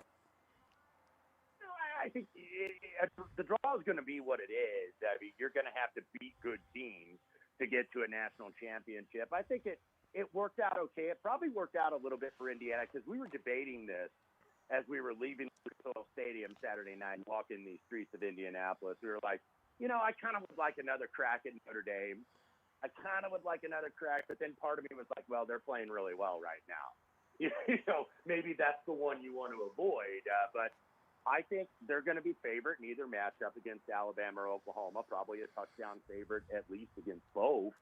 I think the draw is going to be what it is. I mean, you're going to have to beat good teams to get to a national championship. I think it worked out okay. It probably worked out a little bit for Indiana because we were debating this as we were leaving Lucille Stadium Saturday night and walking these streets of Indianapolis. We were like, I kind of would like another crack at Notre Dame. I kind of would like another crack, but then part of me was like, well, they're playing really well right now. Maybe that's the one you want to avoid. But I think they're going to be favorite in either matchup against Alabama or Oklahoma, probably a touchdown favorite at least against both.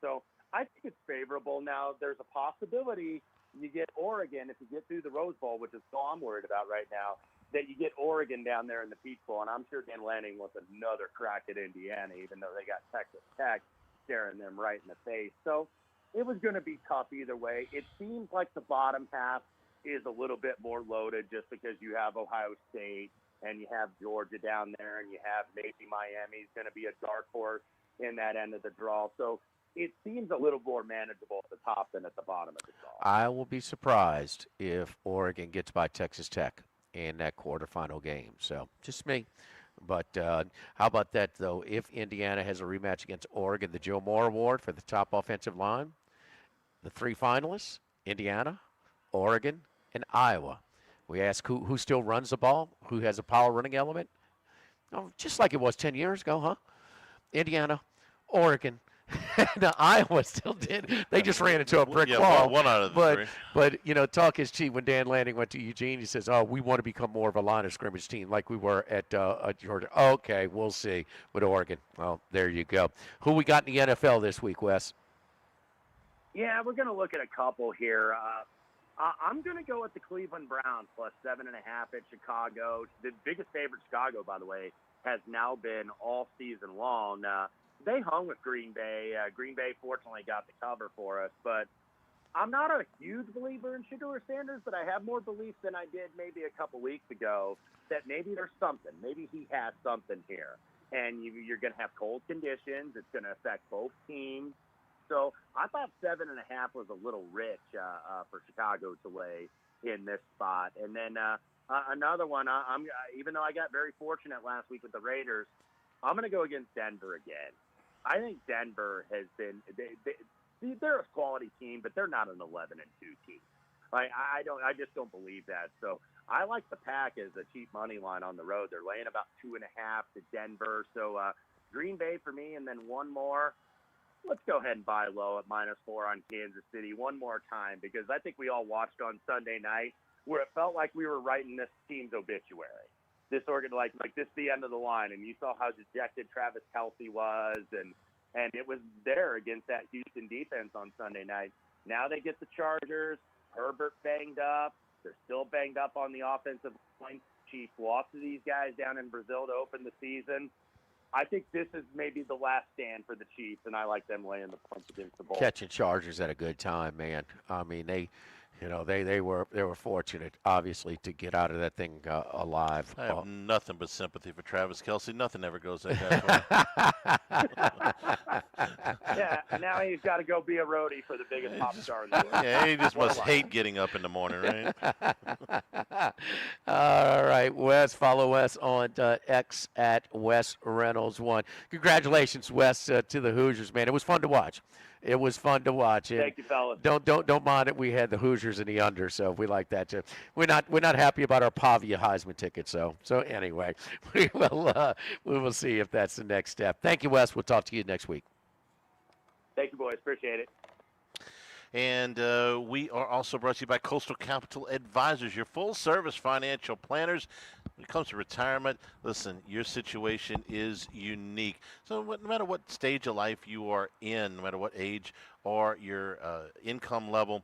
So I think it's favorable. Now, there's a possibility you get Oregon, if you get through the Rose Bowl, which is all I'm worried about right now, that you get Oregon down there in the Peach Bowl, and I'm sure Dan Lanning wants another crack at Indiana, even though they got Texas Tech staring them right in the face. So it was going to be tough either way. It seems like the bottom half is a little bit more loaded just because you have Ohio State and you have Georgia down there and you have maybe Miami's going to be a dark horse in that end of the draw. So it seems a little more manageable at the top than at the bottom of the draw. I will be surprised if Oregon gets by Texas Tech in that quarterfinal game. So just me. But how about that, though? If Indiana has a rematch against Oregon, the Joe Moore Award for the top offensive line, the 3 finalists, Indiana, Oregon, and Iowa. We ask who still runs the ball, who has a power running element. Oh, just like it was 10 years ago, huh? Indiana, Oregon, and Iowa still did. They just ran into a brick wall. One out of the 3. But talk is cheap. When Dan Lanning went to Eugene, he says, "Oh, we want to become more of a line of scrimmage team like we were at Georgia." Okay, we'll see with Oregon. Well, there you go. Who we got in the NFL this week, Wes? Yeah, we're going to look at a couple here. I'm going to go with the Cleveland Browns plus 7.5 at Chicago. The biggest favorite, Chicago, by the way, has now been all season long. They hung with Green Bay. Green Bay fortunately got the cover for us, but I'm not a huge believer in Shedeur Sanders, but I have more belief than I did maybe a couple weeks ago that maybe there's something. Maybe he has something here. And you're going to have cold conditions. It's going to affect both teams. So I thought 7.5 was a little rich for Chicago to lay in this spot. And then another one, even though I got very fortunate last week with the Raiders, I'm going to go against Denver again. I think Denver has been they're a quality team, but they're not an 11-2 team. I just don't believe that. So I like the Pack as a cheap money line on the road. They're laying about 2.5 to Denver. So Green Bay for me, and then one more. Let's go ahead and buy low at -4 on Kansas City one more time, because I think we all watched on Sunday night where it felt like we were writing this team's obituary. This organ, like this is the end of the line, and you saw how dejected Travis Kelce was, and it was there against that Houston defense on Sunday night. Now they get the Chargers. Herbert banged up. They're still banged up on the offensive line. Chiefs lost to these guys down in Brazil to open the season. I think this is maybe the last stand for the Chiefs, and I like them laying the points against the Bulls. Catching Chargers at a good time, man. I mean, they were fortunate, obviously, to get out of that thing alive. I have nothing but sympathy for Travis Kelce. Nothing ever goes in that way. Yeah, now he's got to go be a roadie for the biggest pop star in the world. Yeah, he just must hate getting up in the morning, right? All right, Wes. Follow Wes on X at Wes Reynolds 1. Congratulations, Wes, to the Hoosiers, man. It was fun to watch. It was fun to watch. And thank you, fellas. Don't mind it. We had the Hoosiers in the under, so we like that too. We're not happy about our Pavia Heisman ticket. So anyway, we will see if that's the next step. Thank you, Wes. We'll talk to you next week. Thank you, boys. Appreciate it. And we are also brought to you by Coastal Capital Advisors, your full-service financial planners. When it comes to retirement, listen, your situation is unique. So no matter what stage of life you are in, no matter what age or your income level,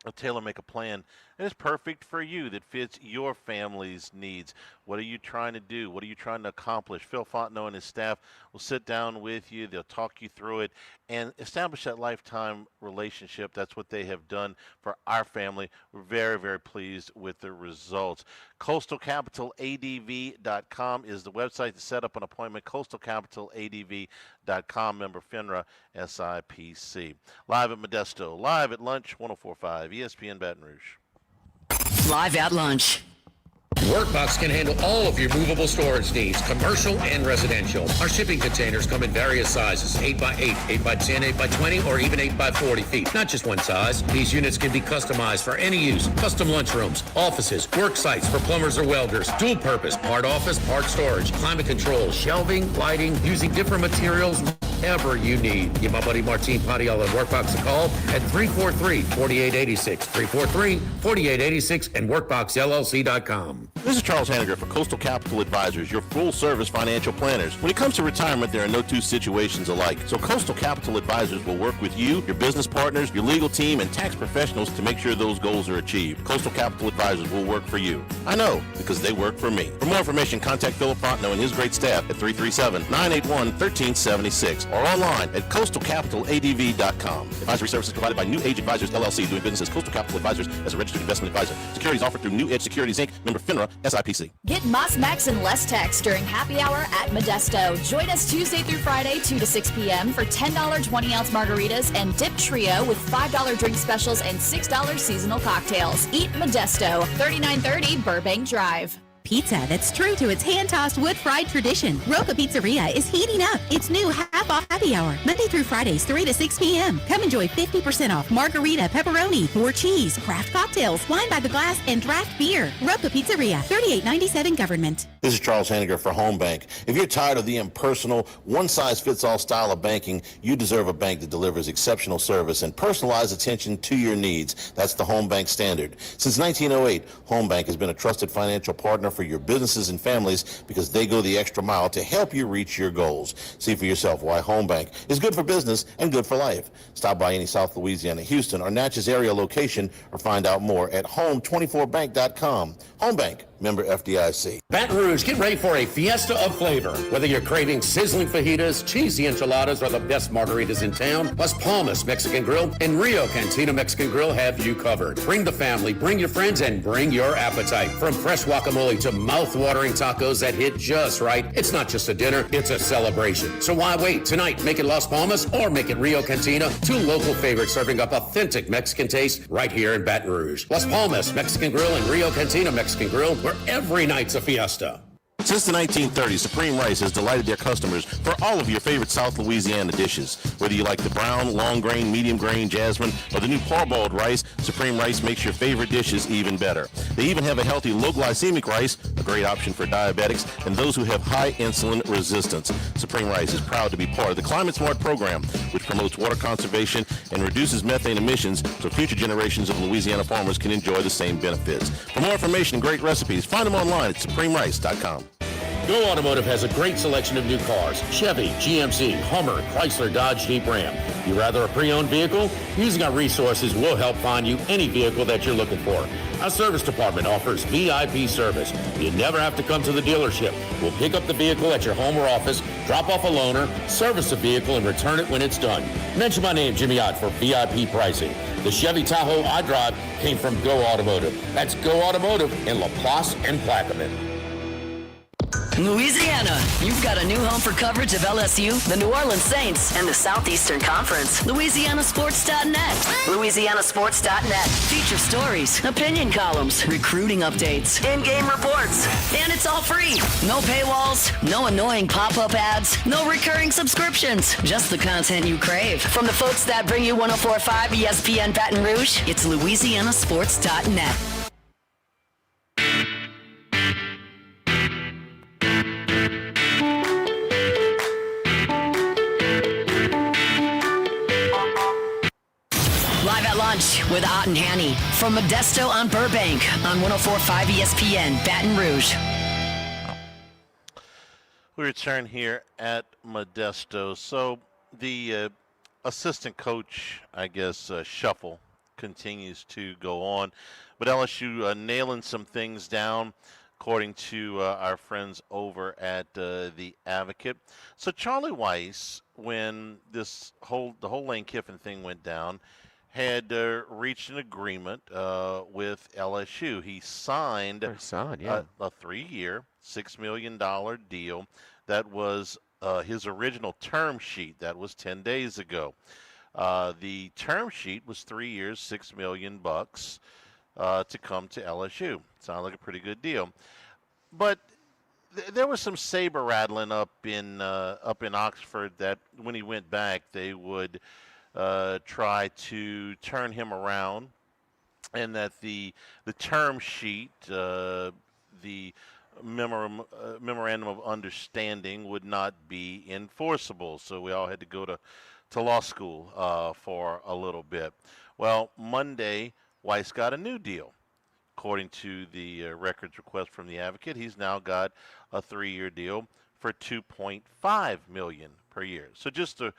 a tailor-make a plan that is perfect for you, that fits your family's needs. What are you trying to do? What are you trying to accomplish? Phil Fontenot and his staff will sit down with you. They'll talk you through it and establish that lifetime relationship. That's what they have done for our family. We're very, very pleased with the results. CoastalCapitalADV.com is the website to set up an appointment. CoastalCapitalADV.com, member FINRA, SIPC. Live at Modesto, live at lunch, 104.5 ESPN Baton Rouge. Live at lunch. Workbox can handle all of your movable storage needs, commercial and residential. Our shipping containers come in various sizes, 8x8, 8x10, 8x20, or even 8x40 feet. Not just one size. These units can be customized for any use. Custom lunchrooms, offices, work sites for plumbers or welders, dual purpose, part office, part storage, climate control, shelving, lighting, using different materials, whatever you need. Give my buddy Martin Padial and Workbox a call at 343-4886, 343-4886, and WorkboxLLC.com. This is Charles Hanniger for Coastal Capital Advisors, your full-service financial planners. When it comes to retirement, there are no two situations alike. So Coastal Capital Advisors will work with you, your business partners, your legal team, and tax professionals to make sure those goals are achieved. Coastal Capital Advisors will work for you. I know, because they work for me. For more information, contact Philip Fontenot and his great staff at 337-981-1376 or online at coastalcapitaladv.com. Advisory services provided by New Age Advisors, LLC, doing business as Coastal Capital Advisors as a registered investment advisor. Securities offered through New Edge Securities, Inc., member FINRA, SIPC. Get Moss Max and less tax during happy hour at Modesto. Join us Tuesday through Friday, 2 to 6 p.m. for $10 20-ounce margaritas and dip trio with $5 drink specials and $6 seasonal cocktails. Eat Modesto, 3930 Burbank Drive. Pizza that's true to its hand-tossed wood-fried tradition. Roca Pizzeria is heating up its new half-off happy hour, Monday through Fridays, 3 to 6 p.m. Come enjoy 50% off margarita, pepperoni, 4 cheese, craft cocktails, wine by the glass, and draft beer. Roca Pizzeria, 3897 Government. This is Charles Hanniger for Home Bank. If you're tired of the impersonal, one-size-fits-all style of banking, you deserve a bank that delivers exceptional service and personalized attention to your needs. That's the Home Bank standard. Since 1908, Home Bank has been a trusted financial partner for your businesses and families because they go the extra mile to help you reach your goals. See for yourself why Home Bank is good for business and good for life. Stop by any South Louisiana, Houston, or Natchez area location or find out more at home24bank.com. Home Bank, member FDIC. Baton Rouge, get ready for a fiesta of flavor. Whether you're craving sizzling fajitas, cheesy enchiladas, or the best margaritas in town, Las Palmas Mexican Grill and Rio Cantina Mexican Grill have you covered. Bring the family, bring your friends, and bring your appetite. From fresh guacamole to mouth-watering tacos that hit just right, it's not just a dinner, it's a celebration. So why wait? Tonight, make it Las Palmas or make it Rio Cantina, two local favorites serving up authentic Mexican taste right here in Baton Rouge. Las Palmas Mexican Grill and Rio Cantina Mexican Grill, where every night's a fiesta. Since the 1930s, Supreme Rice has delighted their customers for all of your favorite South Louisiana dishes. Whether you like the brown, long grain, medium grain, jasmine, or the new parboiled rice, Supreme Rice makes your favorite dishes even better. They even have a healthy low glycemic rice, a great option for diabetics and those who have high insulin resistance. Supreme Rice is proud to be part of the Climate Smart program, which promotes water conservation and reduces methane emissions so future generations of Louisiana farmers can enjoy the same benefits. For more information and great recipes, find them online at supremerice.com. Go Automotive has a great selection of new cars: Chevy, GMC, Hummer, Chrysler, Dodge, Jeep, Ram. You rather a pre-owned vehicle? Using our resources will help find you any vehicle that you're looking for. Our service department offers VIP service. You never have to come to the dealership. We'll pick up the vehicle at your home or office, drop off a loaner, service the vehicle, and return it when it's done. Mention my name, Jimmy Ott, for VIP pricing. The Chevy Tahoe I drive came from Go Automotive. That's Go Automotive in LaPlace and Plaquemine. Louisiana, you've got a new home for coverage of LSU, the New Orleans Saints, and the Southeastern Conference. LouisianaSports.net. LouisianaSports.net. Feature stories, opinion columns, recruiting updates, in-game reports. And it's all free. No paywalls, no annoying pop-up ads, no recurring subscriptions. Just the content you crave. From the folks that bring you 104.5 ESPN Baton Rouge, it's LouisianaSports.net. Live at lunch with Ott and Hanny from Modesto on Burbank on 104.5 ESPN Baton Rouge. We return here at Modesto. So the assistant coach, I guess, shuffle continues to go on. But LSU nailing some things down, according to our friends over at the Advocate. So Charlie Weiss, when the whole Lane Kiffin thing went down, had reached an agreement with LSU. He signed a 3-year, $6 million deal that was his original term sheet. That was 10 days ago. The term sheet was 3 years, $6 million to come to LSU. Sounded like a pretty good deal. But there was some saber rattling up in Oxford that when he went back, they would try to turn him around, and that the term sheet, the memorandum of understanding would not be enforceable. So we all had to go to law school for a little bit. Well, Monday, Weiss got a new deal. According to the records request from the Advocate, he's now got a 3-year deal for $2.5 million per year. So just the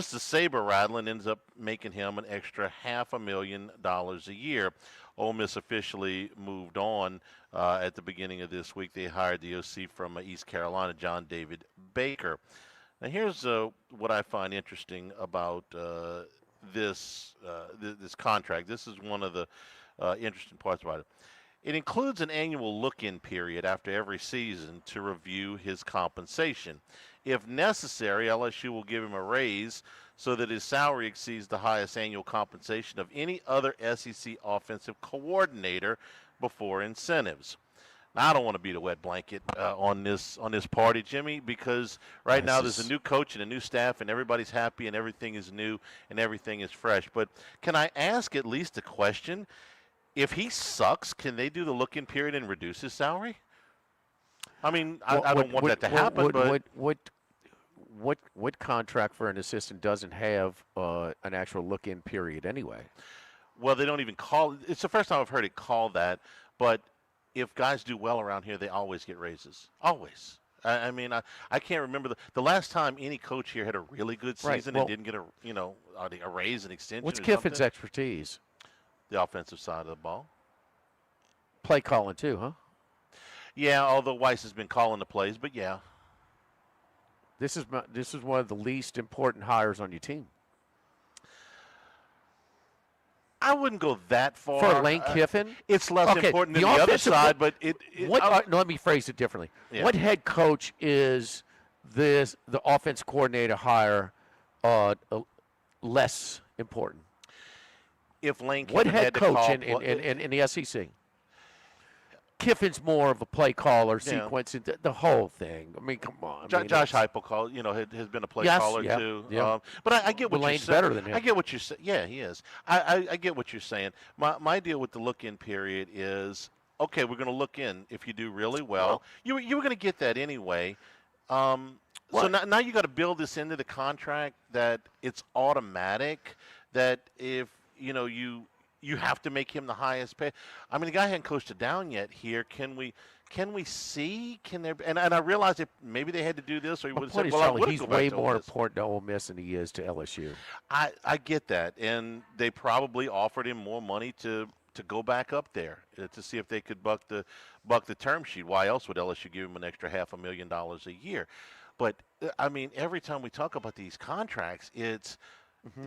saber rattling ends up making him an extra $500,000 a year. Ole Miss officially moved on at the beginning of this week. They hired the OC from East Carolina, John David Baker. Now here's what I find interesting about this contract. This is one of the interesting parts about it. It includes an annual look-in period after every season to review his compensation. If necessary, LSU will give him a raise so that his salary exceeds the highest annual compensation of any other SEC offensive coordinator before incentives. Now, I don't want to be the wet blanket on this party, Jimmy, because right now there's a new coach and a new staff, and everybody's happy, and everything is new, and everything is fresh. But can I ask at least a question? If he sucks, can they do the look-in period and reduce his salary? I mean, I don't want that to happen, but what contract for an assistant doesn't have an actual look-in period anyway? Well, they don't even call it. It's the first time I've heard it called that. But if guys do well around here, they always get raises. Always. I mean, I can't remember the last time any coach here had a really good season and didn't get a raise, an extension. What's Kiffin's expertise? The offensive side of the ball. Play calling too, huh? Yeah, although Weiss has been calling the plays, but yeah. This is one of the least important hires on your team. I wouldn't go that far. For Lane Kiffin? It's less important than the other side, but let me phrase it differently. Yeah. What head coach is the offense coordinator hire less important? If Lane Kiffin what head had to coach call, in the SEC? Kiffin's more of a play caller, sequence, the whole thing. I mean, come on. Josh Heupel has been a play caller too. Yeah. But I get what you're saying. better than him. I get what you're saying. Yeah, he is. I get what you're saying. My deal with the look-in period is, okay, we're going to look in. If you do really well, you were going to get that anyway. So now you got to build this into the contract that it's automatic. That if you you have to make him the highest paid. I mean, the guy hadn't coached it down yet here. Can we see? Can there? And I realize that maybe they had to do this, or he would have said, "Well, I would he's go way back to Ole more Miss." important to Ole Miss than he is to LSU. I get that, and they probably offered him more money to go back up there to see if they could buck the term sheet. Why else would LSU give him an extra $500,000 a year? But I mean, every time we talk about these contracts,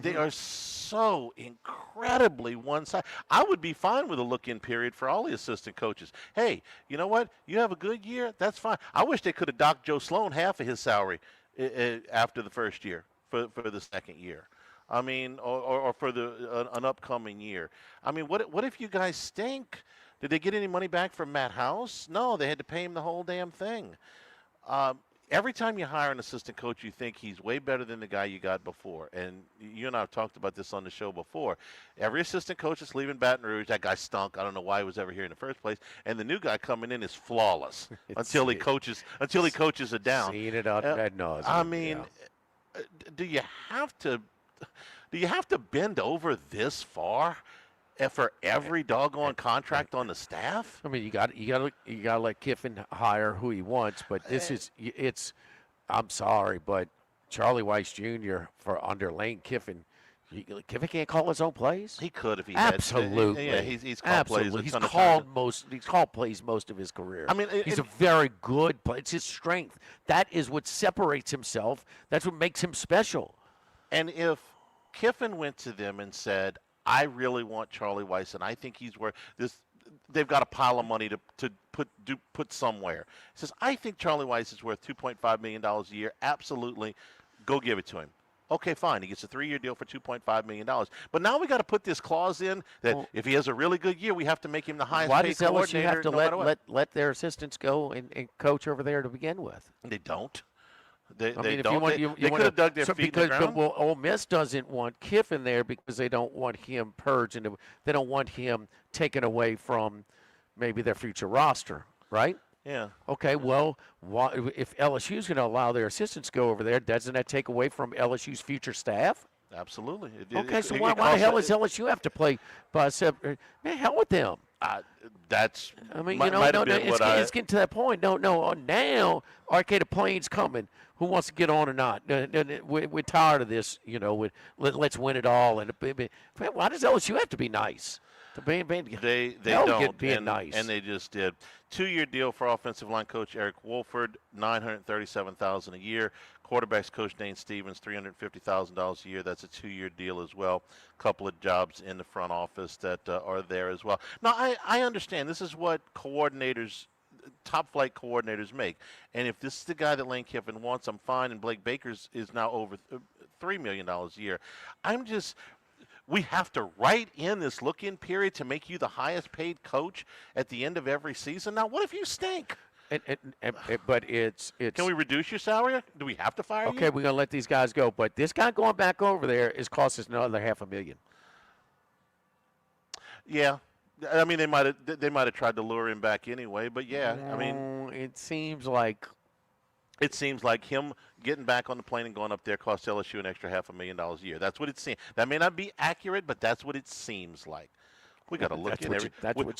they are so incredibly one-sided. I would be fine with a look-in period for all the assistant coaches. Hey, you know what? You have a good year, that's fine. I wish they could have docked Joe Sloan half of his salary after the first year for the second year. I mean, or for an upcoming year. I mean, what if you guys stink? Did they get any money back from Matt House? No, they had to pay him the whole damn thing. Every time you hire an assistant coach, you think he's way better than the guy you got before. And you and I have talked about this on the show before. Every assistant coach that's leaving Baton Rouge, that guy stunk. I don't know why he was ever here in the first place. And the new guy coming in is flawless until he coaches it down. Seeing it out ad nauseum. I mean, do you have to bend over this far for every doggone contract on the staff? I mean, you got to let Kiffin hire who he wants, but it's. I'm sorry, but Charlie Weiss Jr. for under Lane Kiffin. Kiffin can't call his own plays. He could if he absolutely. had. Yeah, he's called plays. He's called plays most of his career. I mean, he's a very good player. It's his strength. That is what separates himself. That's what makes him special. And if Kiffin went to them and said, I really want Charlie Weiss, and I think he's worth this. They've got a pile of money to put somewhere. He says, I think Charlie Weiss is worth $2.5 million a year. Absolutely. Go give it to him. Okay, fine. He gets a 3-year deal for $2.5 million. But now we got to put this clause in that if he has a really good year, we have to make him the highest paid coordinator. Why does LSU have to no let their assistants go and coach over there to begin with? They don't. They don't. They could have dug their feet in the ground. Well, Ole Miss doesn't want Kiffin there because they don't want him purged, and they don't want him taken away from maybe their future roster, right? Yeah. Okay, well, if LSU's going to allow their assistants to go over there, doesn't that take away from LSU's future staff? Absolutely. Why the hell does LSU have to play by separate? Man, hell with them. That's. I mean, it's getting to that point. No. Now, Arcade of Plains coming. Who wants to get on or not? We're tired of this. Let's win it all. And why does LSU have to be nice? They don't. Being nice. And they just did. 2-year deal for offensive line coach Eric Wolford, $937,000 a year. Quarterbacks coach Dane Stevens, $350,000 a year. That's a 2-year deal as well. A couple of jobs in the front office that are there as well. Now, I understand. This is what coordinators, top flight coordinators make. And if this is the guy that Lane Kiffin wants, I'm fine. And Blake Baker's is now over $3 million a year. We have to write in this look-in period to make you the highest paid coach at the end of every season. Now, what if you stink? But it's. Can we reduce your salary? Do we have to fire you? Okay, we're gonna let these guys go. But this guy going back over there is cost us another $500,000. Yeah, I mean they might have tried to lure him back anyway. But yeah, I mean it seems like. It seems like him getting back on the plane and going up there cost LSU an extra $500,000 a year. That's what it seems. That may not be accurate, but that's what it seems like. We got to look in every.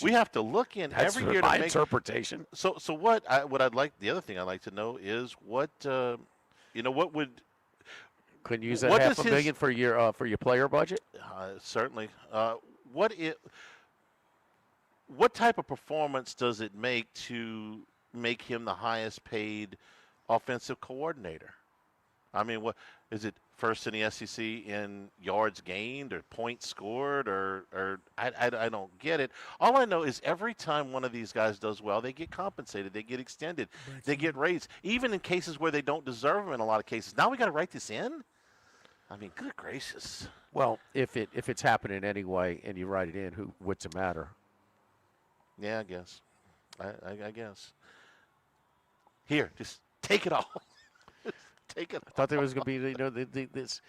We have to look in every year to make interpretation. So what I'd like. The other thing I'd like to know is what what would. Couldn't use that $500,000 for your player budget. Certainly. What type of performance does it make to make him the highest paid offensive coordinator? I mean, what is it? First in the SEC in yards gained or points scored or I don't get it. All I know is every time one of these guys does well, they get compensated, they get extended, they get raised, even in cases where they don't deserve them in a lot of cases. Now we got to write this in? I mean, good gracious. Well, if it's happening anyway and you write it in, what's the matter? Yeah, I guess. I guess. Here, just take it all. Take it. I thought there was going to be, this.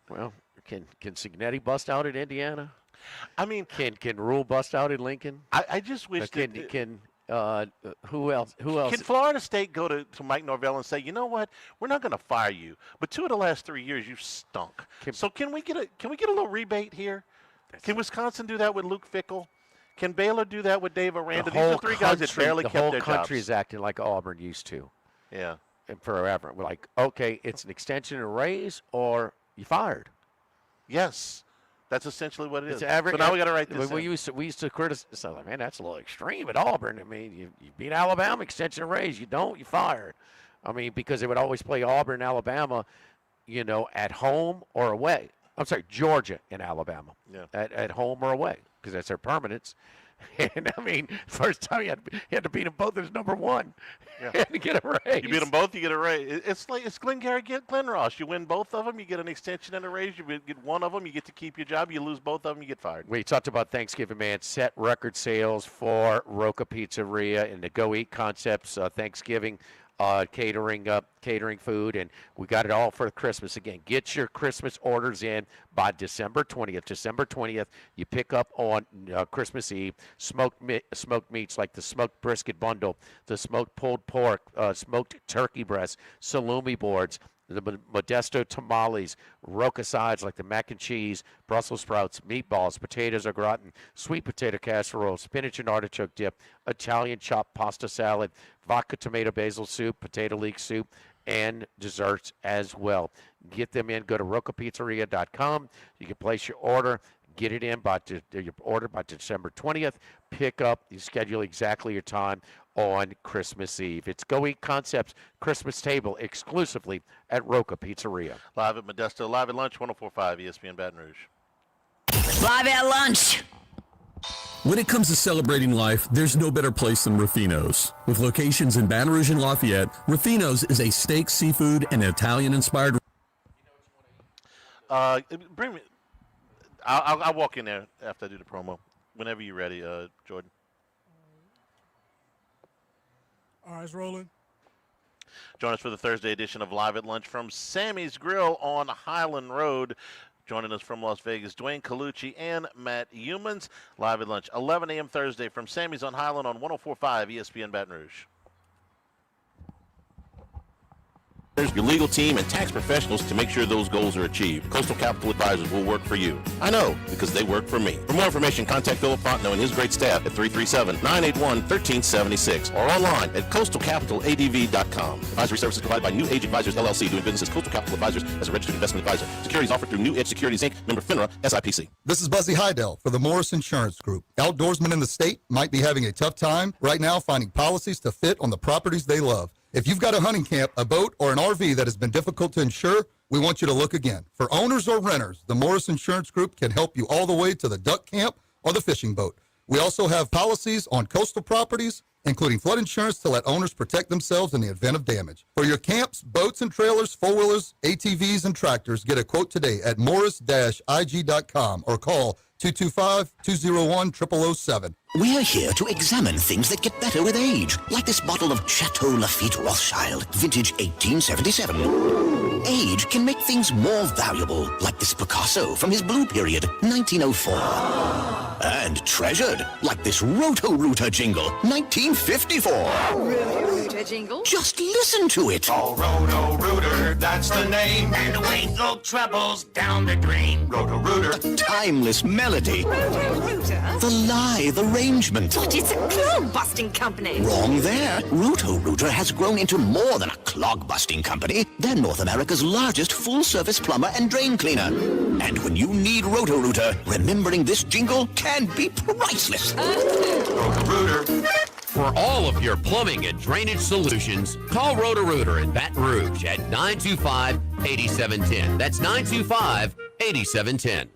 Well, can Cignetti bust out at Indiana? I mean, can Rule bust out at Lincoln? I just wish who else? Can Florida State go to Mike Norvell and say, you know what, we're not going to fire you, but 2 of the last 3 years you stunk. So can we get a little rebate here? Can Wisconsin do that with Luke Fickell? Can Baylor do that with Dave Aranda? These are three guys that barely kept their jobs. The whole country is acting like Auburn used to. Yeah. And forever. We're like, okay, it's an extension and a raise, or you fired. Yes. That's essentially what it is. So now we got to write this we used to criticize, like, man, that's a little extreme at Auburn. I mean, you beat Alabama, extension and raise. You don't, you fired. I mean, because they would always play Auburn and Alabama, at home or away. I'm sorry, Georgia and Alabama. Yeah. At home or away, because that's their permanence. And, I mean, first time you had to beat them both as number one to get a raise. You beat them both, you get a raise. It's like it's Glengarry Glen Ross. You win both of them, you get an extension and a raise. You get one of them, you get to keep your job. You lose both of them, you get fired. We talked about Thanksgiving, man. Set record sales for Roca Pizzeria and the Go Eat Concepts Thanksgiving catering food, and we got it all for Christmas. Again, get your Christmas orders in by December 20th. December 20th, you pick up on Christmas Eve smoked meats like the smoked brisket bundle, the smoked pulled pork, smoked turkey breast, salumi boards, the Modesto tamales, Roca sides like the mac and cheese, Brussels sprouts, meatballs, potatoes au gratin, sweet potato casserole, spinach and artichoke dip, Italian chopped pasta salad, vodka tomato basil soup, potato leek soup, and desserts as well. Get them in. Go to rocapizzeria.com. You can place your order. Get it in by your order by December 20th. Pick up. You schedule exactly your time on Christmas Eve. It's Go Eat Concepts Christmas Table exclusively at Roca Pizzeria. Live at Modesto, live at lunch, 104.5 ESPN Baton Rouge. Live at lunch. When it comes to celebrating life, there's no better place than Ruffino's. With locations in Baton Rouge and Lafayette, Ruffino's is a steak, seafood, and Italian-inspired. Bring me. I'll walk in there after I do the promo. Whenever you're ready, Jordan. All right, it's rolling. Join us for the Thursday edition of Live at Lunch from Sammy's Grill on Highland Road. Joining us from Las Vegas, Dwayne Colucci and Matt Humans. Live at Lunch, 11 a.m. Thursday from Sammy's on Highland on 104.5 ESPN Baton Rouge. Your legal team and tax professionals to make sure those goals are achieved. Coastal Capital Advisors will work for you. I know, because they work for me. For more information, contact Philip Fontenot and his great staff at 337-981-1376 or online at coastalcapitaladv.com. Advisory services provided by New Age Advisors, LLC, doing business as Coastal Capital Advisors as a registered investment advisor. Securities offered through New Edge Securities, Inc., member FINRA, SIPC. This is Buzzy Heidel for the Morris Insurance Group. Outdoorsmen in the state might be having a tough time right now finding policies to fit on the properties they love. If you've got a hunting camp, a boat, or an RV that has been difficult to insure, we want you to look again. For owners or renters, the Morris Insurance Group can help you all the way to the duck camp or the fishing boat. We also have policies on coastal properties, including flood insurance to let owners protect themselves in the event of damage. For your camps, boats and trailers, four-wheelers, ATVs, and tractors, get a quote today at morris-ig.com or call 225-201-0007. We're here to examine things that get better with age, like this bottle of Chateau Lafite Rothschild, vintage 1877. Age can make things more valuable, like this Picasso from his blue period, 1904. And treasured, like this Roto-Rooter jingle, 1954. Roto-Rooter jingle? Just listen to it. Oh, Roto-Rooter, that's the name. And away go troubles down the drain. Roto-Rooter. The timeless melody. Roto-Rooter? The lithe arrangement. But it's a clog-busting company. Wrong there. Roto-Rooter has grown into more than a clog-busting company. They're North America's largest full-service plumber and drain cleaner. And when you need Roto-Rooter, remembering this jingle can be priceless. Roto-Rooter. For all of your plumbing and drainage solutions, call Roto-Rooter in Baton Rouge at 925-8710. That's 925-8710.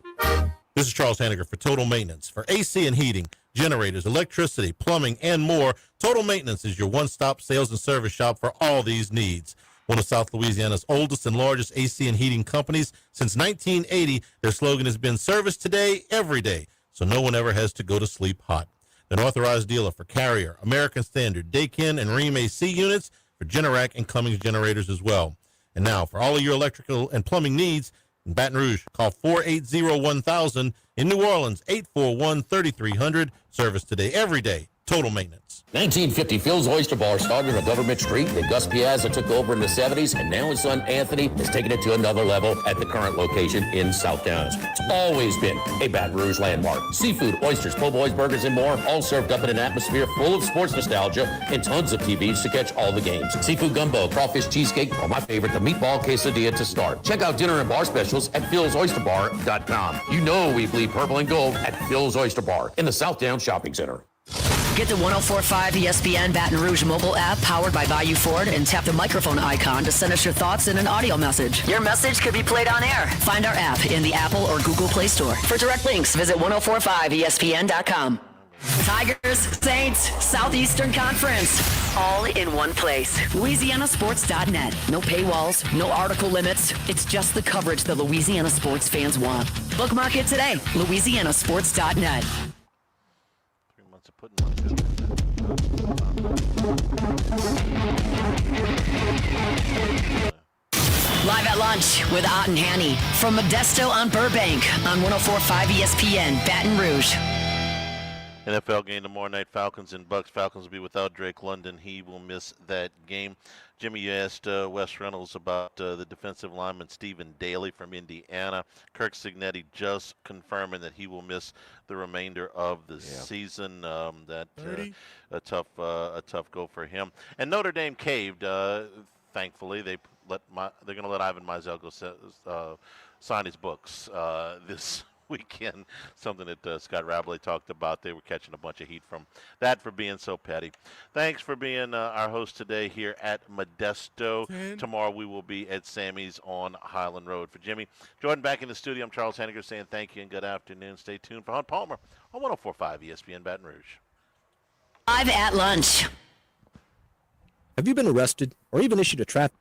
This is Charles Hanniger for Total Maintenance. For AC and heating, generators, electricity, plumbing, and more, Total Maintenance is your one-stop sales and service shop for all these needs. One of South Louisiana's oldest and largest AC and heating companies. Since 1980, their slogan has been service today, every day, so no one ever has to go to sleep hot. They're an authorized dealer for Carrier, American Standard, Daikin, and Rheem AC units, for Generac and Cummins generators as well. And now, for all of your electrical and plumbing needs, in Baton Rouge, call 480-1000. In New Orleans, 841-3300. Service today, every day, total maintenance. 1950, Phil's Oyster Bar started on Government Street. Then Gus Piazza took over in the 70s, and now his son Anthony has taken it to another level at the current location in South Downs. It's always been a Baton Rouge landmark. Seafood, oysters, po' boys, burgers, and more, all served up in an atmosphere full of sports nostalgia and tons of TVs to catch all the games. Seafood gumbo, crawfish cheesecake, or my favorite, the meatball quesadilla to start. Check out dinner and bar specials at philsoysterbar.com. You know we bleed purple and gold at Phil's Oyster Bar in the South Downs Shopping Center. Get the 104.5 ESPN Baton Rouge mobile app powered by Bayou Ford and tap the microphone icon to send us your thoughts in an audio message. Your message could be played on air. Find our app in the Apple or Google Play Store. For direct links, visit 1045ESPN.com. Tigers, Saints, Southeastern Conference, all in one place. LouisianaSports.net. No paywalls, no article limits. It's just the coverage the Louisiana sports fans want. Bookmark it today. LouisianaSports.net. Live at lunch with Ott and Hanny from Modesto on Burbank on 104.5 ESPN, Baton Rouge. NFL game tomorrow night, Falcons and Bucks. Falcons will be without Drake London. He will miss that game. Jimmy, you asked Wes Reynolds about the defensive lineman Stephen Daly from Indiana. Kirk Signetti just confirming that he will miss the remainder of the season. A tough go for him. And Notre Dame caved. Thankfully, they're going to let Ivan Mizell go sign his books this weekend, something that Scott Rabalais talked about. They were catching a bunch of heat from that for being so petty. Thanks for being our host today here at Modesto. Tomorrow we will be at Sammy's on Highland Road. For Jimmy Jordan back in the studio, I'm Charles Henniger saying thank you and good afternoon. Stay tuned for Hunt Palmer on 104.5 ESPN Baton Rouge. Live at lunch. Have you been arrested or even issued a traffic